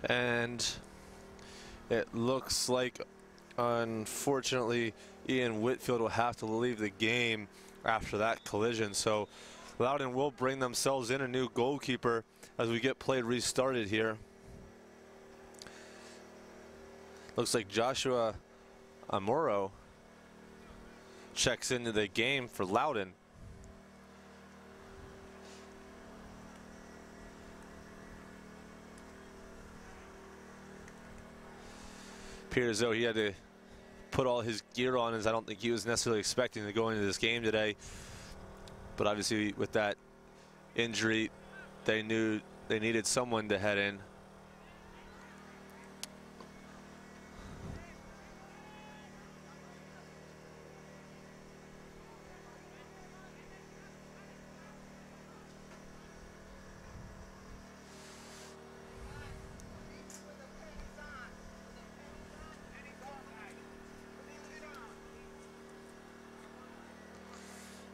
And it looks like, unfortunately, Ian Whitfield will have to leave the game after that collision. So Loudoun will bring themselves in a new goalkeeper as we get play restarted here. Looks like Joshua Amuro checks into the game for Loudoun. Appears as though he had to put all his gear on, as I don't think he was necessarily expecting to go into this game today. But obviously with that injury, they knew they needed someone to head in.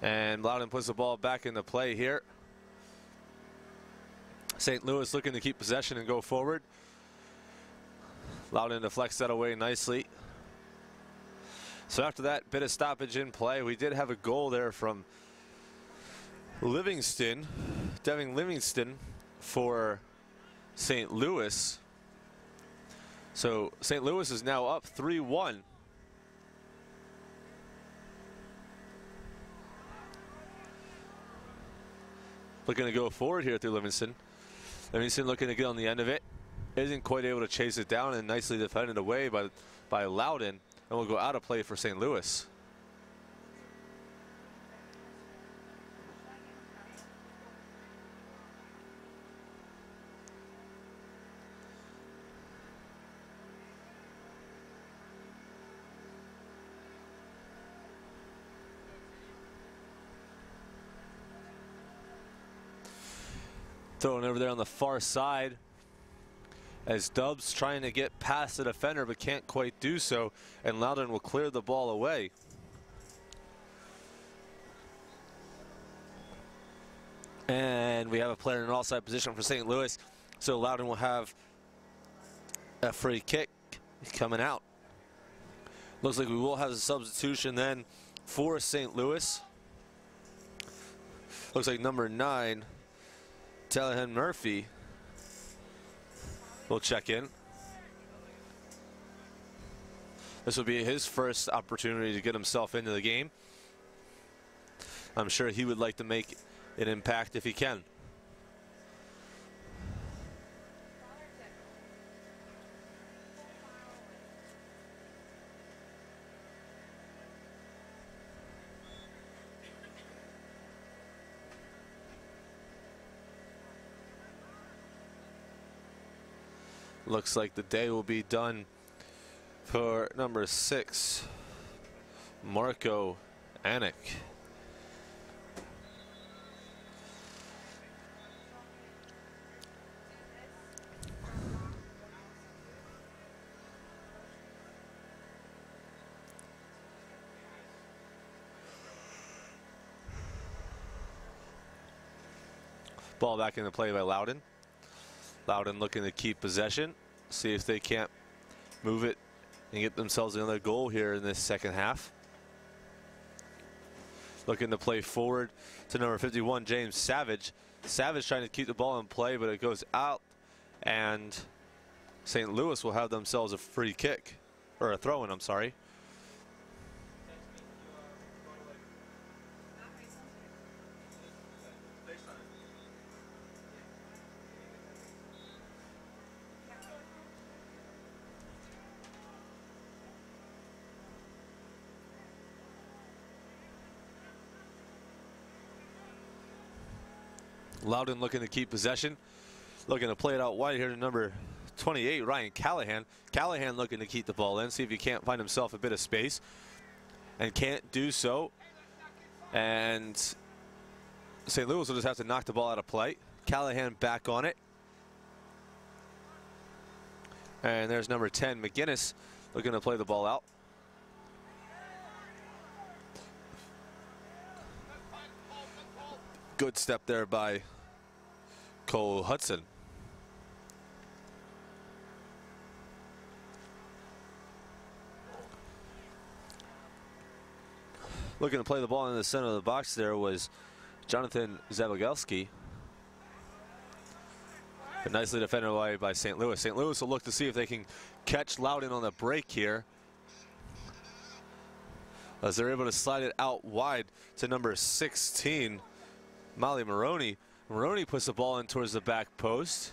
And Loudoun puts the ball back into play here. St. Louis looking to keep possession and go forward. Loudoun deflects that away nicely. So after that bit of stoppage in play, we did have a goal there from Livingston, Devin Livingston for St. Louis. So St. Louis is now up 3-1. Looking to go forward here through Livingston. Livingston looking to get on the end of it. Isn't quite able to chase it down, and nicely defended away by Loudoun. And will go out of play for St. Louis. Throwing over there on the far side as Dubs trying to get past the defender but can't quite do so, and Loudoun will clear the ball away. And we have a player in an offside position for St. Louis, so Loudoun will have a free kick coming out. Looks like we will have a substitution then for St. Louis. Looks like number 9, Talahan Murphy, will check in. This will be his first opportunity to get himself into the game. I'm sure he would like to make an impact if he can. Looks like the day will be done for number 6, Marco Anik. Ball back into play by Loudoun. Loudoun looking to keep possession, see if they can't move it and get themselves another goal here in this second half. Looking to play forward to number 51, James Savage. Savage trying to keep the ball in play, but it goes out, and St. Louis will have themselves a free kick, or a throw-in, I'm sorry. Loudoun looking to keep possession, looking to play it out wide here to number 28, Ryan Callahan. Callahan looking to keep the ball in, see if he can't find himself a bit of space, and can't do so. And St. Louis will just have to knock the ball out of play. Callahan back on it. And there's number 10, McGinnis, looking to play the ball out. Good step there by Cole Hudson. looking to play the ball in the center of the box there was Jonathan Zabogelski. But nicely defended away by St. Louis. St. Louis will look to see if they can catch Loudoun on the break here, as they're able to slide it out wide to number 16, Molly Maroney. Maroney puts the ball in towards the back post.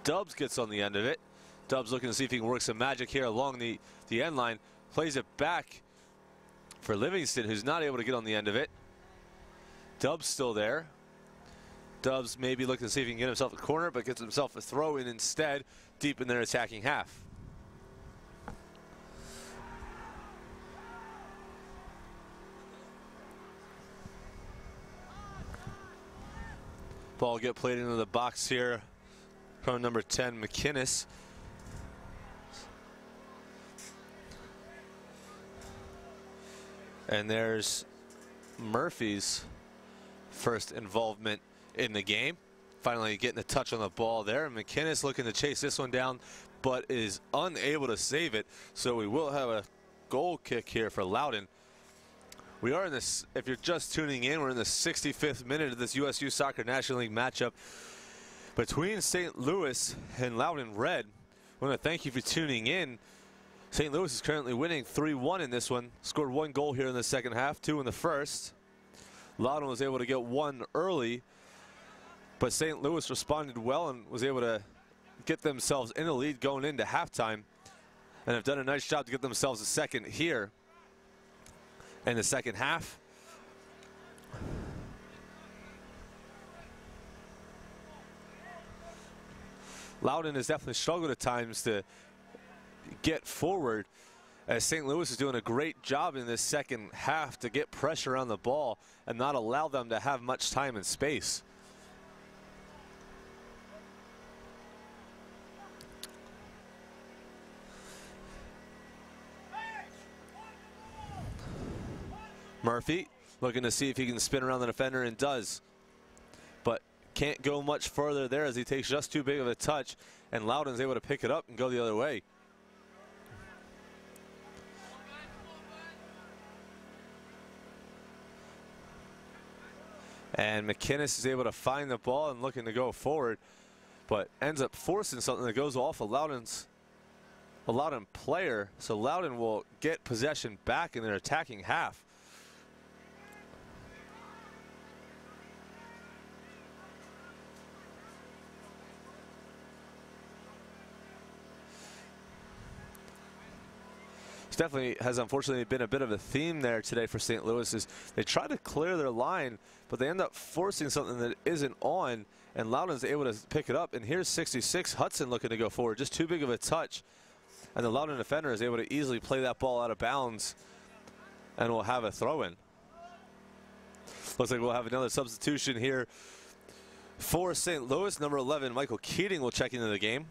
Dubs gets on the end of it. Dubs looking to see if he can work some magic here along the end line. Plays it back for Livingston, who's not able to get on the end of it. Dubs still there. Dubs maybe looking to see if he can get himself a corner, but gets himself a throw in instead, deep in their attacking half. Ball get played into the box here from number 10, McInnes. And there's Murphy's first involvement in the game. Finally getting a touch on the ball there. McInnes looking to chase this one down, but is unable to save it. So we will have a goal kick here for Loudoun. We are in this, if you're just tuning in, we're in the 65th minute of this USU Soccer National League matchup between St. Louis and Loudoun Red. I want to thank you for tuning in. St. Louis is currently winning 3-1 in this one. Scored 1 goal here in the second half, 2 in the first. Loudoun was able to get 1 early, but St. Louis responded well and was able to get themselves in the lead going into halftime, and have done a nice job to get themselves a second here in the second half. Loudoun has definitely struggled at times to get forward, as St. Louis is doing a great job in this second half to get pressure on the ball and not allow them to have much time and space. Murphy looking to see if he can spin around the defender, and does, but can't go much further there as he takes just too big of a touch, and Loudoun's able to pick it up and go the other way. And McInnes is able to find the ball and looking to go forward, but ends up forcing something that goes off of a Loudoun player. So Loudoun will get possession back in their attacking half. Definitely has unfortunately been a bit of a theme there today for St. Louis, is they try to clear their line, but they end up forcing something that isn't on, and Loudoun's able to pick it up. And here's 66, Hudson, looking to go forward. Just too big of a touch, and the Loudoun defender is able to easily play that ball out of bounds, and we'll have a throw-in. Looks like we'll have another substitution here for St. Louis. Number 11, Michael Keating, will check into the game.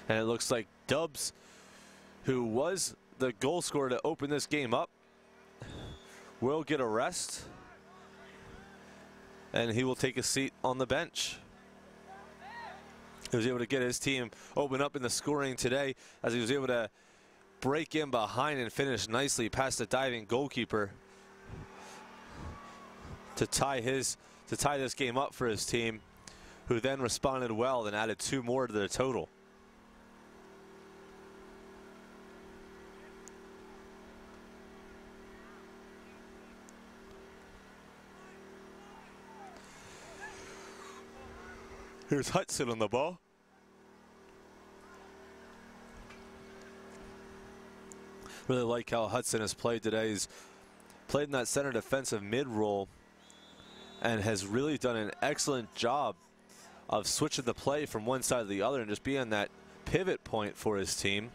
And it looks like Dubs, who was the goal scorer to open this game up, will get a rest, and he will take a seat on the bench. He was able to get his team open up in the scoring today, as he was able to break in behind and finish nicely past the diving goalkeeper to tie this game up for his team, who then responded well and added 2 more to their total. Here's Hudson on the ball. Really like how Hudson has played today. He's played in that center defensive mid role and has really done an excellent job of switching the play from one side to the other and just being that pivot point for his team.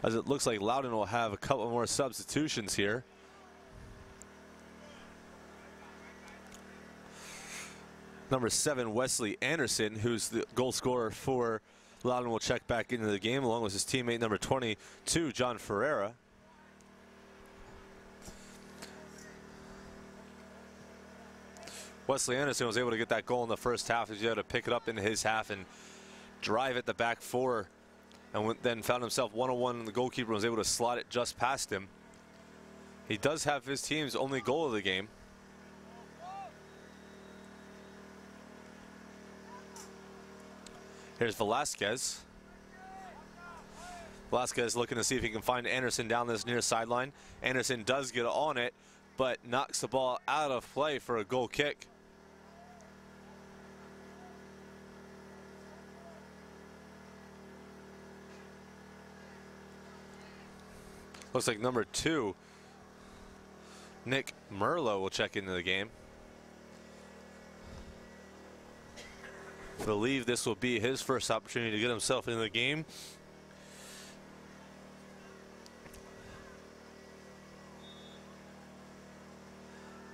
As it looks like Loudoun will have a couple more substitutions here. Number 7, Wesley Anderson, who's the goal scorer for Loudoun, will check back into the game, along with his teammate number 22, John Ferreira. Wesley Anderson was able to get that goal in the first half. He was able to pick it up in his half and drive at the back four, and then found himself one-on-one, and the goalkeeper was able to slot it just past him. He does have his team's only goal of the game. Here's Velasquez. Velasquez looking to see if he can find Anderson down this near sideline. Anderson does get on it, but knocks the ball out of play for a goal kick. Looks like number 2, Nick Merlo, will check into the game. I believe this will be his first opportunity to get himself into the game.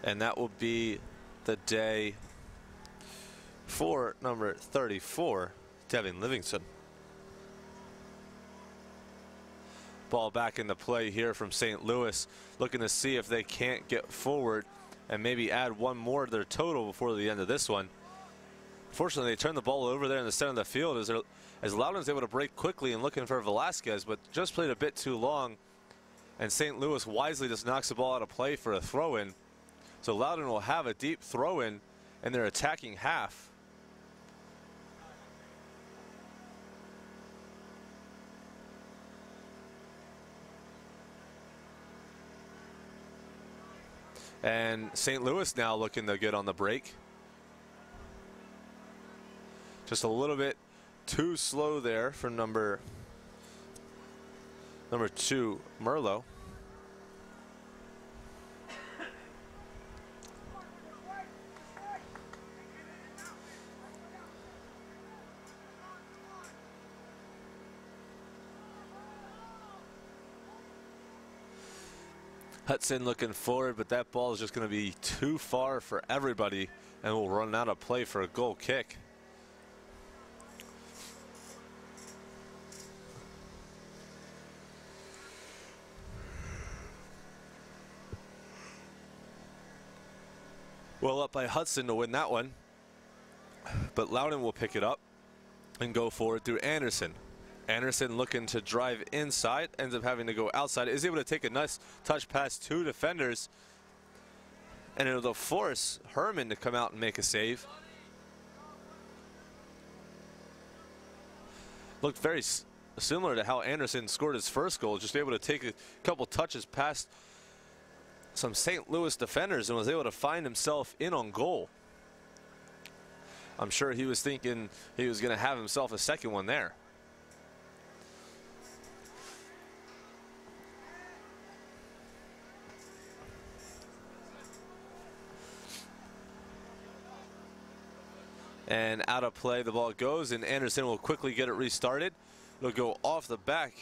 And that will be the day for number 34, Devin Livingston. Ball back into play here from St. Louis, looking to see if they can't get forward and maybe add one more to their total before the end of this one. Fortunately, they turned the ball over there in the center of the field as Loudoun's able to break quickly and looking for Velasquez, but just played a bit too long. And St. Louis wisely just knocks the ball out of play for a throw-in. So Loudoun will have a deep throw-in in their attacking half. And St. Louis now looking to get on the break. Just a little bit too slow there for number 2, Merlo. Hudson looking forward, but that ball is just going to be too far for everybody and will run out of play for a goal kick. Well up by Hudson to win that one, but Loudoun will pick it up and go forward through Anderson. Anderson looking to drive inside, ends up having to go outside, is able to take a nice touch past 2 defenders, and it'll force Herman to come out and make a save. Looked very similar to how Anderson scored his first goal, just able to take a couple touches past some St. Louis defenders and was able to find himself in on goal. I'm sure he was thinking he was going to have himself a second one there. And out of play the ball goes, and Anderson will quickly get it restarted. It'll go off the back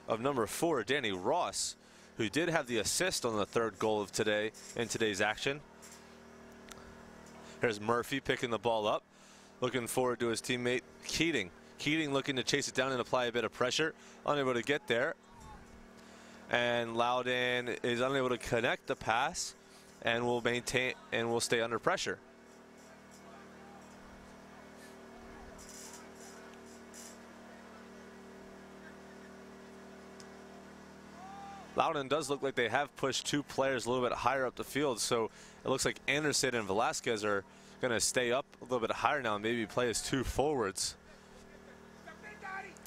of number 4, Danny Ross, who did have the assist on the 3rd goal of today's action. Here's Murphy picking the ball up, looking forward to his teammate Keating. Keating looking to chase it down and apply a bit of pressure, unable to get there. And Loudoun is unable to connect the pass and will maintain and will stay under pressure. Loudoun does look like they have pushed 2 players a little bit higher up the field, so it looks like Anderson and Velasquez are going to stay up a little bit higher now and maybe play as 2 forwards.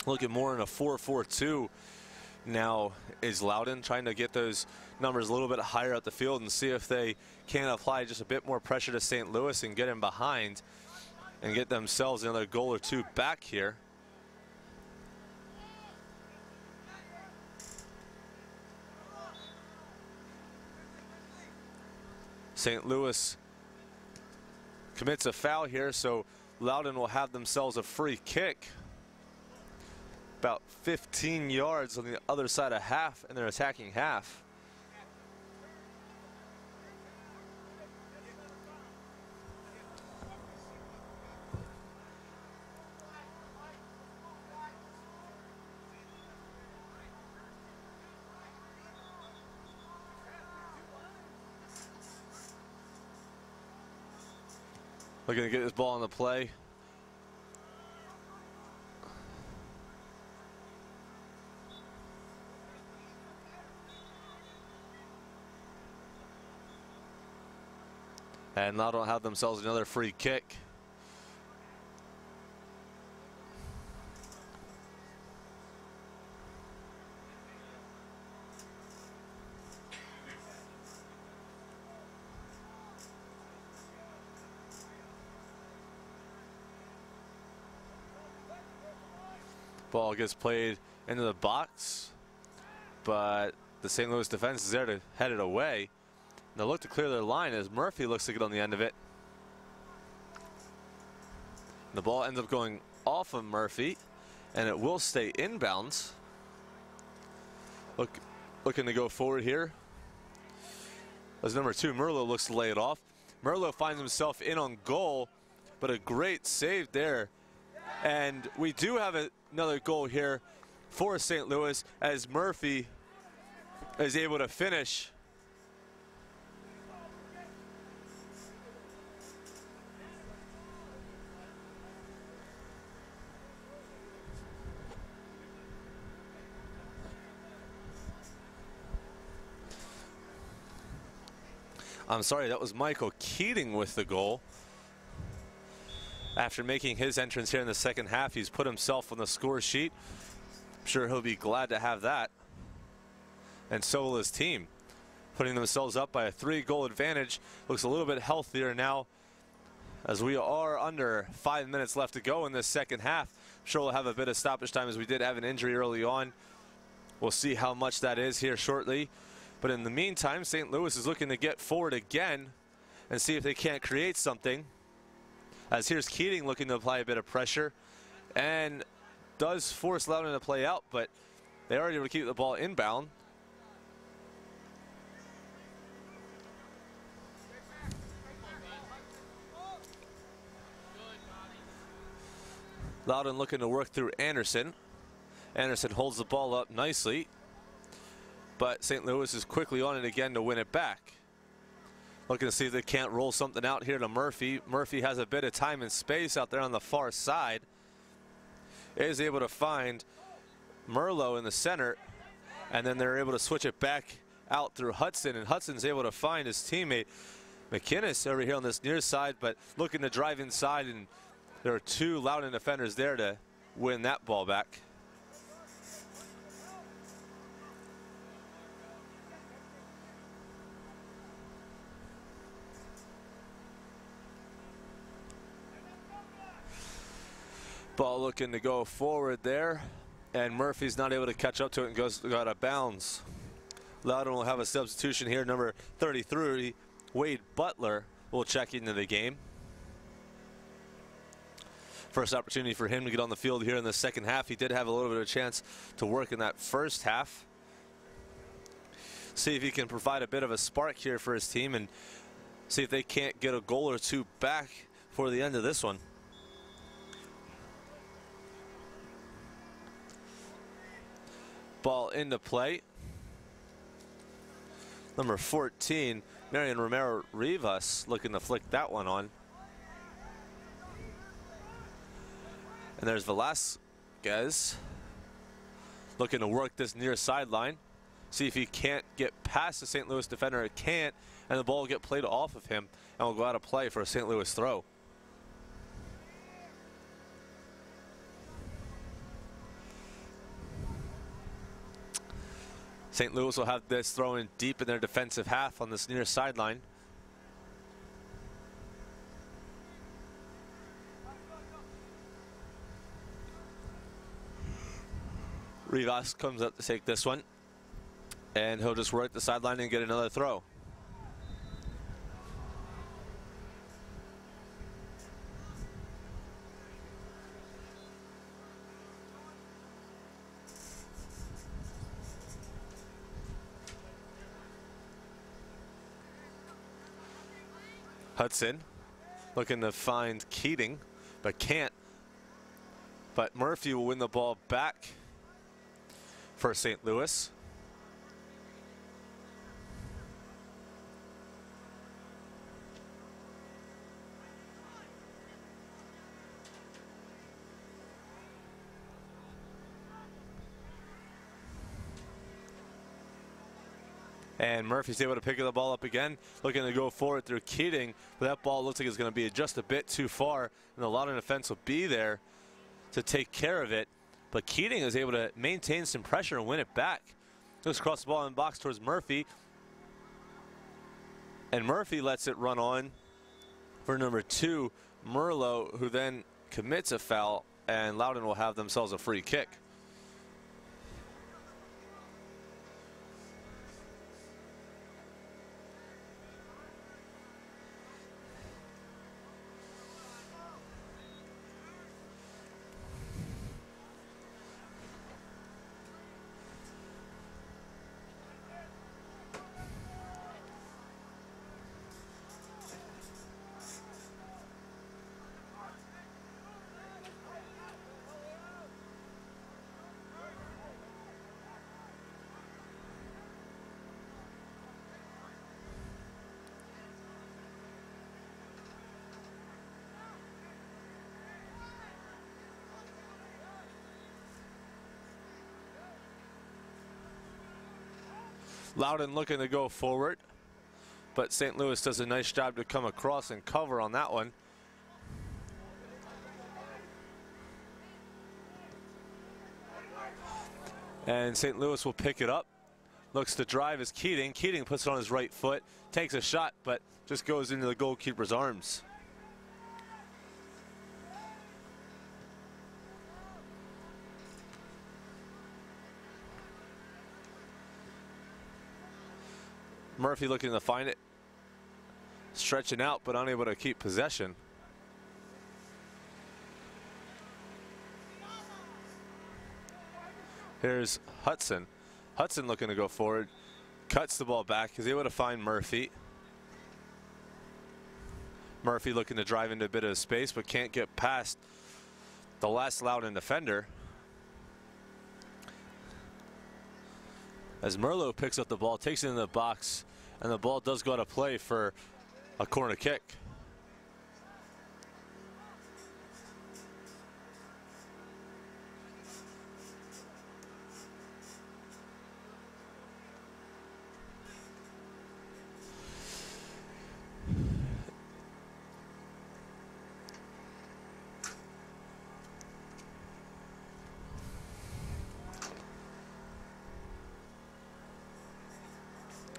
Looking more in a 4-4-2 now is Loudoun, trying to get those numbers a little bit higher up the field and see if they can apply just a bit more pressure to St. Louis and get him behind and get themselves another goal or 2 back here. St. Louis commits a foul here, so Loudoun will have themselves a free kick. About 15 yards on the other side of half in their attacking half. Looking to get this ball on the play. And Loudoun have themselves another free kick. Ball gets played into the box, but the St. Louis defense is there to head it away. They look to clear their line as Murphy looks to get on the end of it. The ball ends up going off of Murphy, and it will stay inbounds. Looking to go forward here. As number 2, Merlot, looks to lay it off. Merlot finds himself in on goal, but a great save there. And we do have another goal here for St. Louis as Murphy is able to finish. I'm sorry, that was Michael Keating with the goal. After making his entrance here in the second half, he's put himself on the score sheet. I'm sure he'll be glad to have that. And so will his team. Putting themselves up by a 3-goal advantage. Looks a little bit healthier now as we are under 5 minutes left to go in this second half. I'm sure we'll have a bit of stoppage time as we did have an injury early on. We'll see how much that is here shortly. But in the meantime, St. Louis is looking to get forward again and see if they can't create something. As here's Keating looking to apply a bit of pressure and does force Loudoun to play out, but they are able to keep the ball inbound. Loudoun looking to work through Anderson. Anderson holds the ball up nicely, but St. Louis is quickly on it again to win it back. Looking to see if they can't roll something out here to Murphy. Murphy has a bit of time and space out there on the far side. Is able to find Merlot in the center, and then they're able to switch it back out through Hudson, and Hudson's able to find his teammate McInnes over here on this near side, but looking to drive inside, and there are 2 Loudoun defenders there to win that ball back. Ball looking to go forward there, and Murphy's not able to catch up to it and goes out of bounds. Loudoun will have a substitution here. Number 33, Wade Butler, will check into the game. First opportunity for him to get on the field here in the second half. He did have a little bit of a chance to work in that first half. See if he can provide a bit of a spark here for his team and see if they can't get a goal or 2 back for the end of this one. Ball into play. Number 14, Marion Romero Rivas, looking to flick that one on. And there's Velasquez looking to work this near sideline. See if he can't get past the St. Louis defender. It can't, and the ball will get played off of him and will go out of play for a St. Louis throw. St. Louis will have this thrown deep in their defensive half on this near sideline. Rivas comes up to take this one, and he'll just work the sideline and get another throw. Hudson looking to find Keating, but can't. But Murphy will win the ball back for St. Louis. And Murphy's able to pick the ball up again, looking to go forward through Keating, but that ball looks like it's going to be just a bit too far, and the Loudoun defense will be there to take care of it. But Keating is able to maintain some pressure and win it back. Looks across the ball in the box towards Murphy, and Murphy lets it run on for number 2, Merlot, who then commits a foul, and Loudoun will have themselves a free kick. Loudoun looking to go forward, but St. Louis does a nice job to come across and cover on that one. And St. Louis will pick it up. Looks to drive as Keating. Keating puts it on his right foot, takes a shot, but just goes into the goalkeeper's arms. Murphy looking to find it, stretching out but unable to keep possession. Here's Hudson. Hudson looking to go forward, cuts the ball back, is able to find Murphy. Murphy looking to drive into a bit of space but can't get past the last Loudoun defender. As Merlot picks up the ball, takes it in the box, and the ball does go out of play for a corner kick.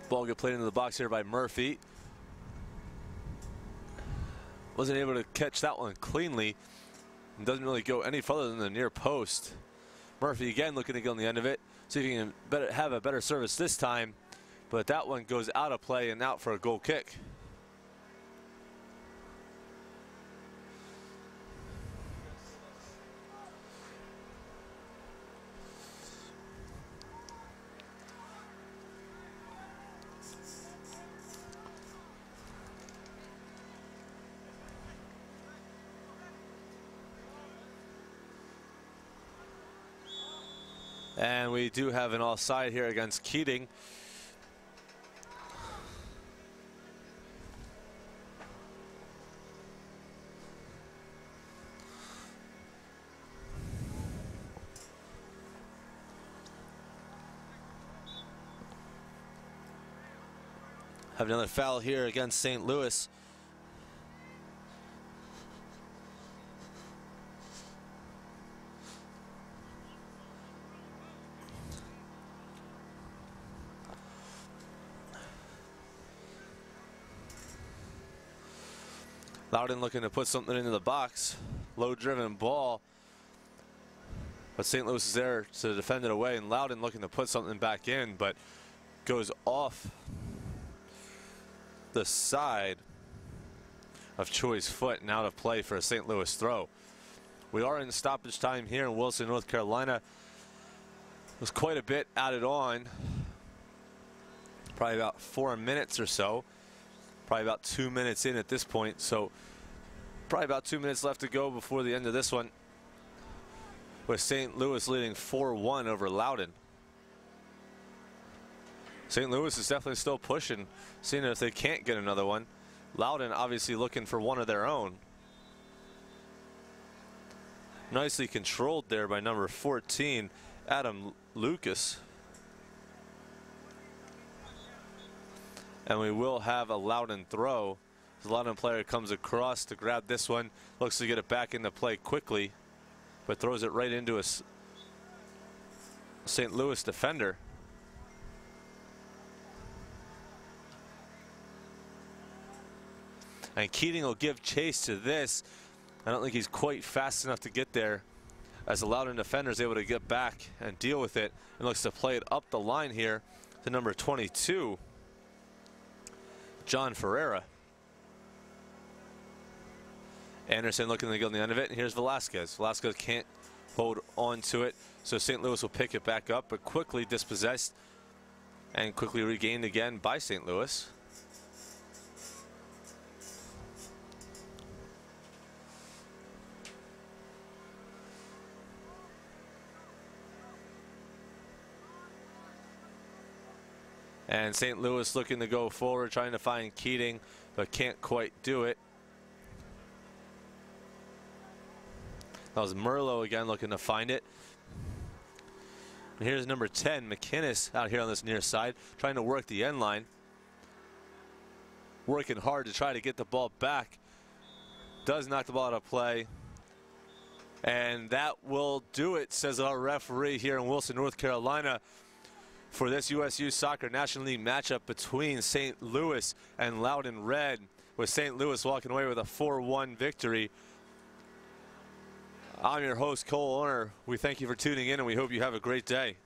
Ball get played into the box here by Murphy. Wasn't able to catch that one cleanly. And doesn't really go any further than the near post. Murphy again looking to get on the end of it. See if he can have a better service this time. But that one goes out of play and out for a goal kick. And we do have an offside here against Keating. Have another foul here against St. Louis. Loudoun looking to put something into the box. Low driven ball. But St. Louis is there to defend it away, and Loudoun looking to put something back in, but goes off the side of Choi's foot and out of play for a St. Louis throw. We are in stoppage time here in Wilson, North Carolina. There's quite a bit added on. Probably about 4 minutes or so. Probably about 2 minutes in at this point, so probably about 2 minutes left to go before the end of this one, with St. Louis leading 4-1 over Loudoun. St. Louis is definitely still pushing, seeing if they can't get another one. Loudoun obviously looking for one of their own. Nicely controlled there by number 14, Adam Lucas. And we will have a Loudoun throw. The Loudoun player comes across to grab this one, looks to get it back into play quickly, but throws it right into a St. Louis defender. And Keating will give chase to this. I don't think he's quite fast enough to get there, as the Loudoun defender is able to get back and deal with it, and looks to play it up the line here to number 22, John Ferreira. Anderson looking to get on the end of it, and here's Velasquez. Velasquez can't hold on to it, so St. Louis will pick it back up, but quickly dispossessed and quickly regained again by St. Louis. And St. Louis looking to go forward, trying to find Keating, but can't quite do it. That was Merlot again looking to find it. And here's number 10, McInnes, out here on this near side, trying to work the end line. Working hard to try to get the ball back. Does knock the ball out of play. And that will do it, says our referee here in Wilson, North Carolina, for this USU Soccer National League matchup between St. Louis and Loudoun Red, with St. Louis walking away with a 4-1 victory. I'm your host, Cole Owner. We thank you for tuning in, and we hope you have a great day.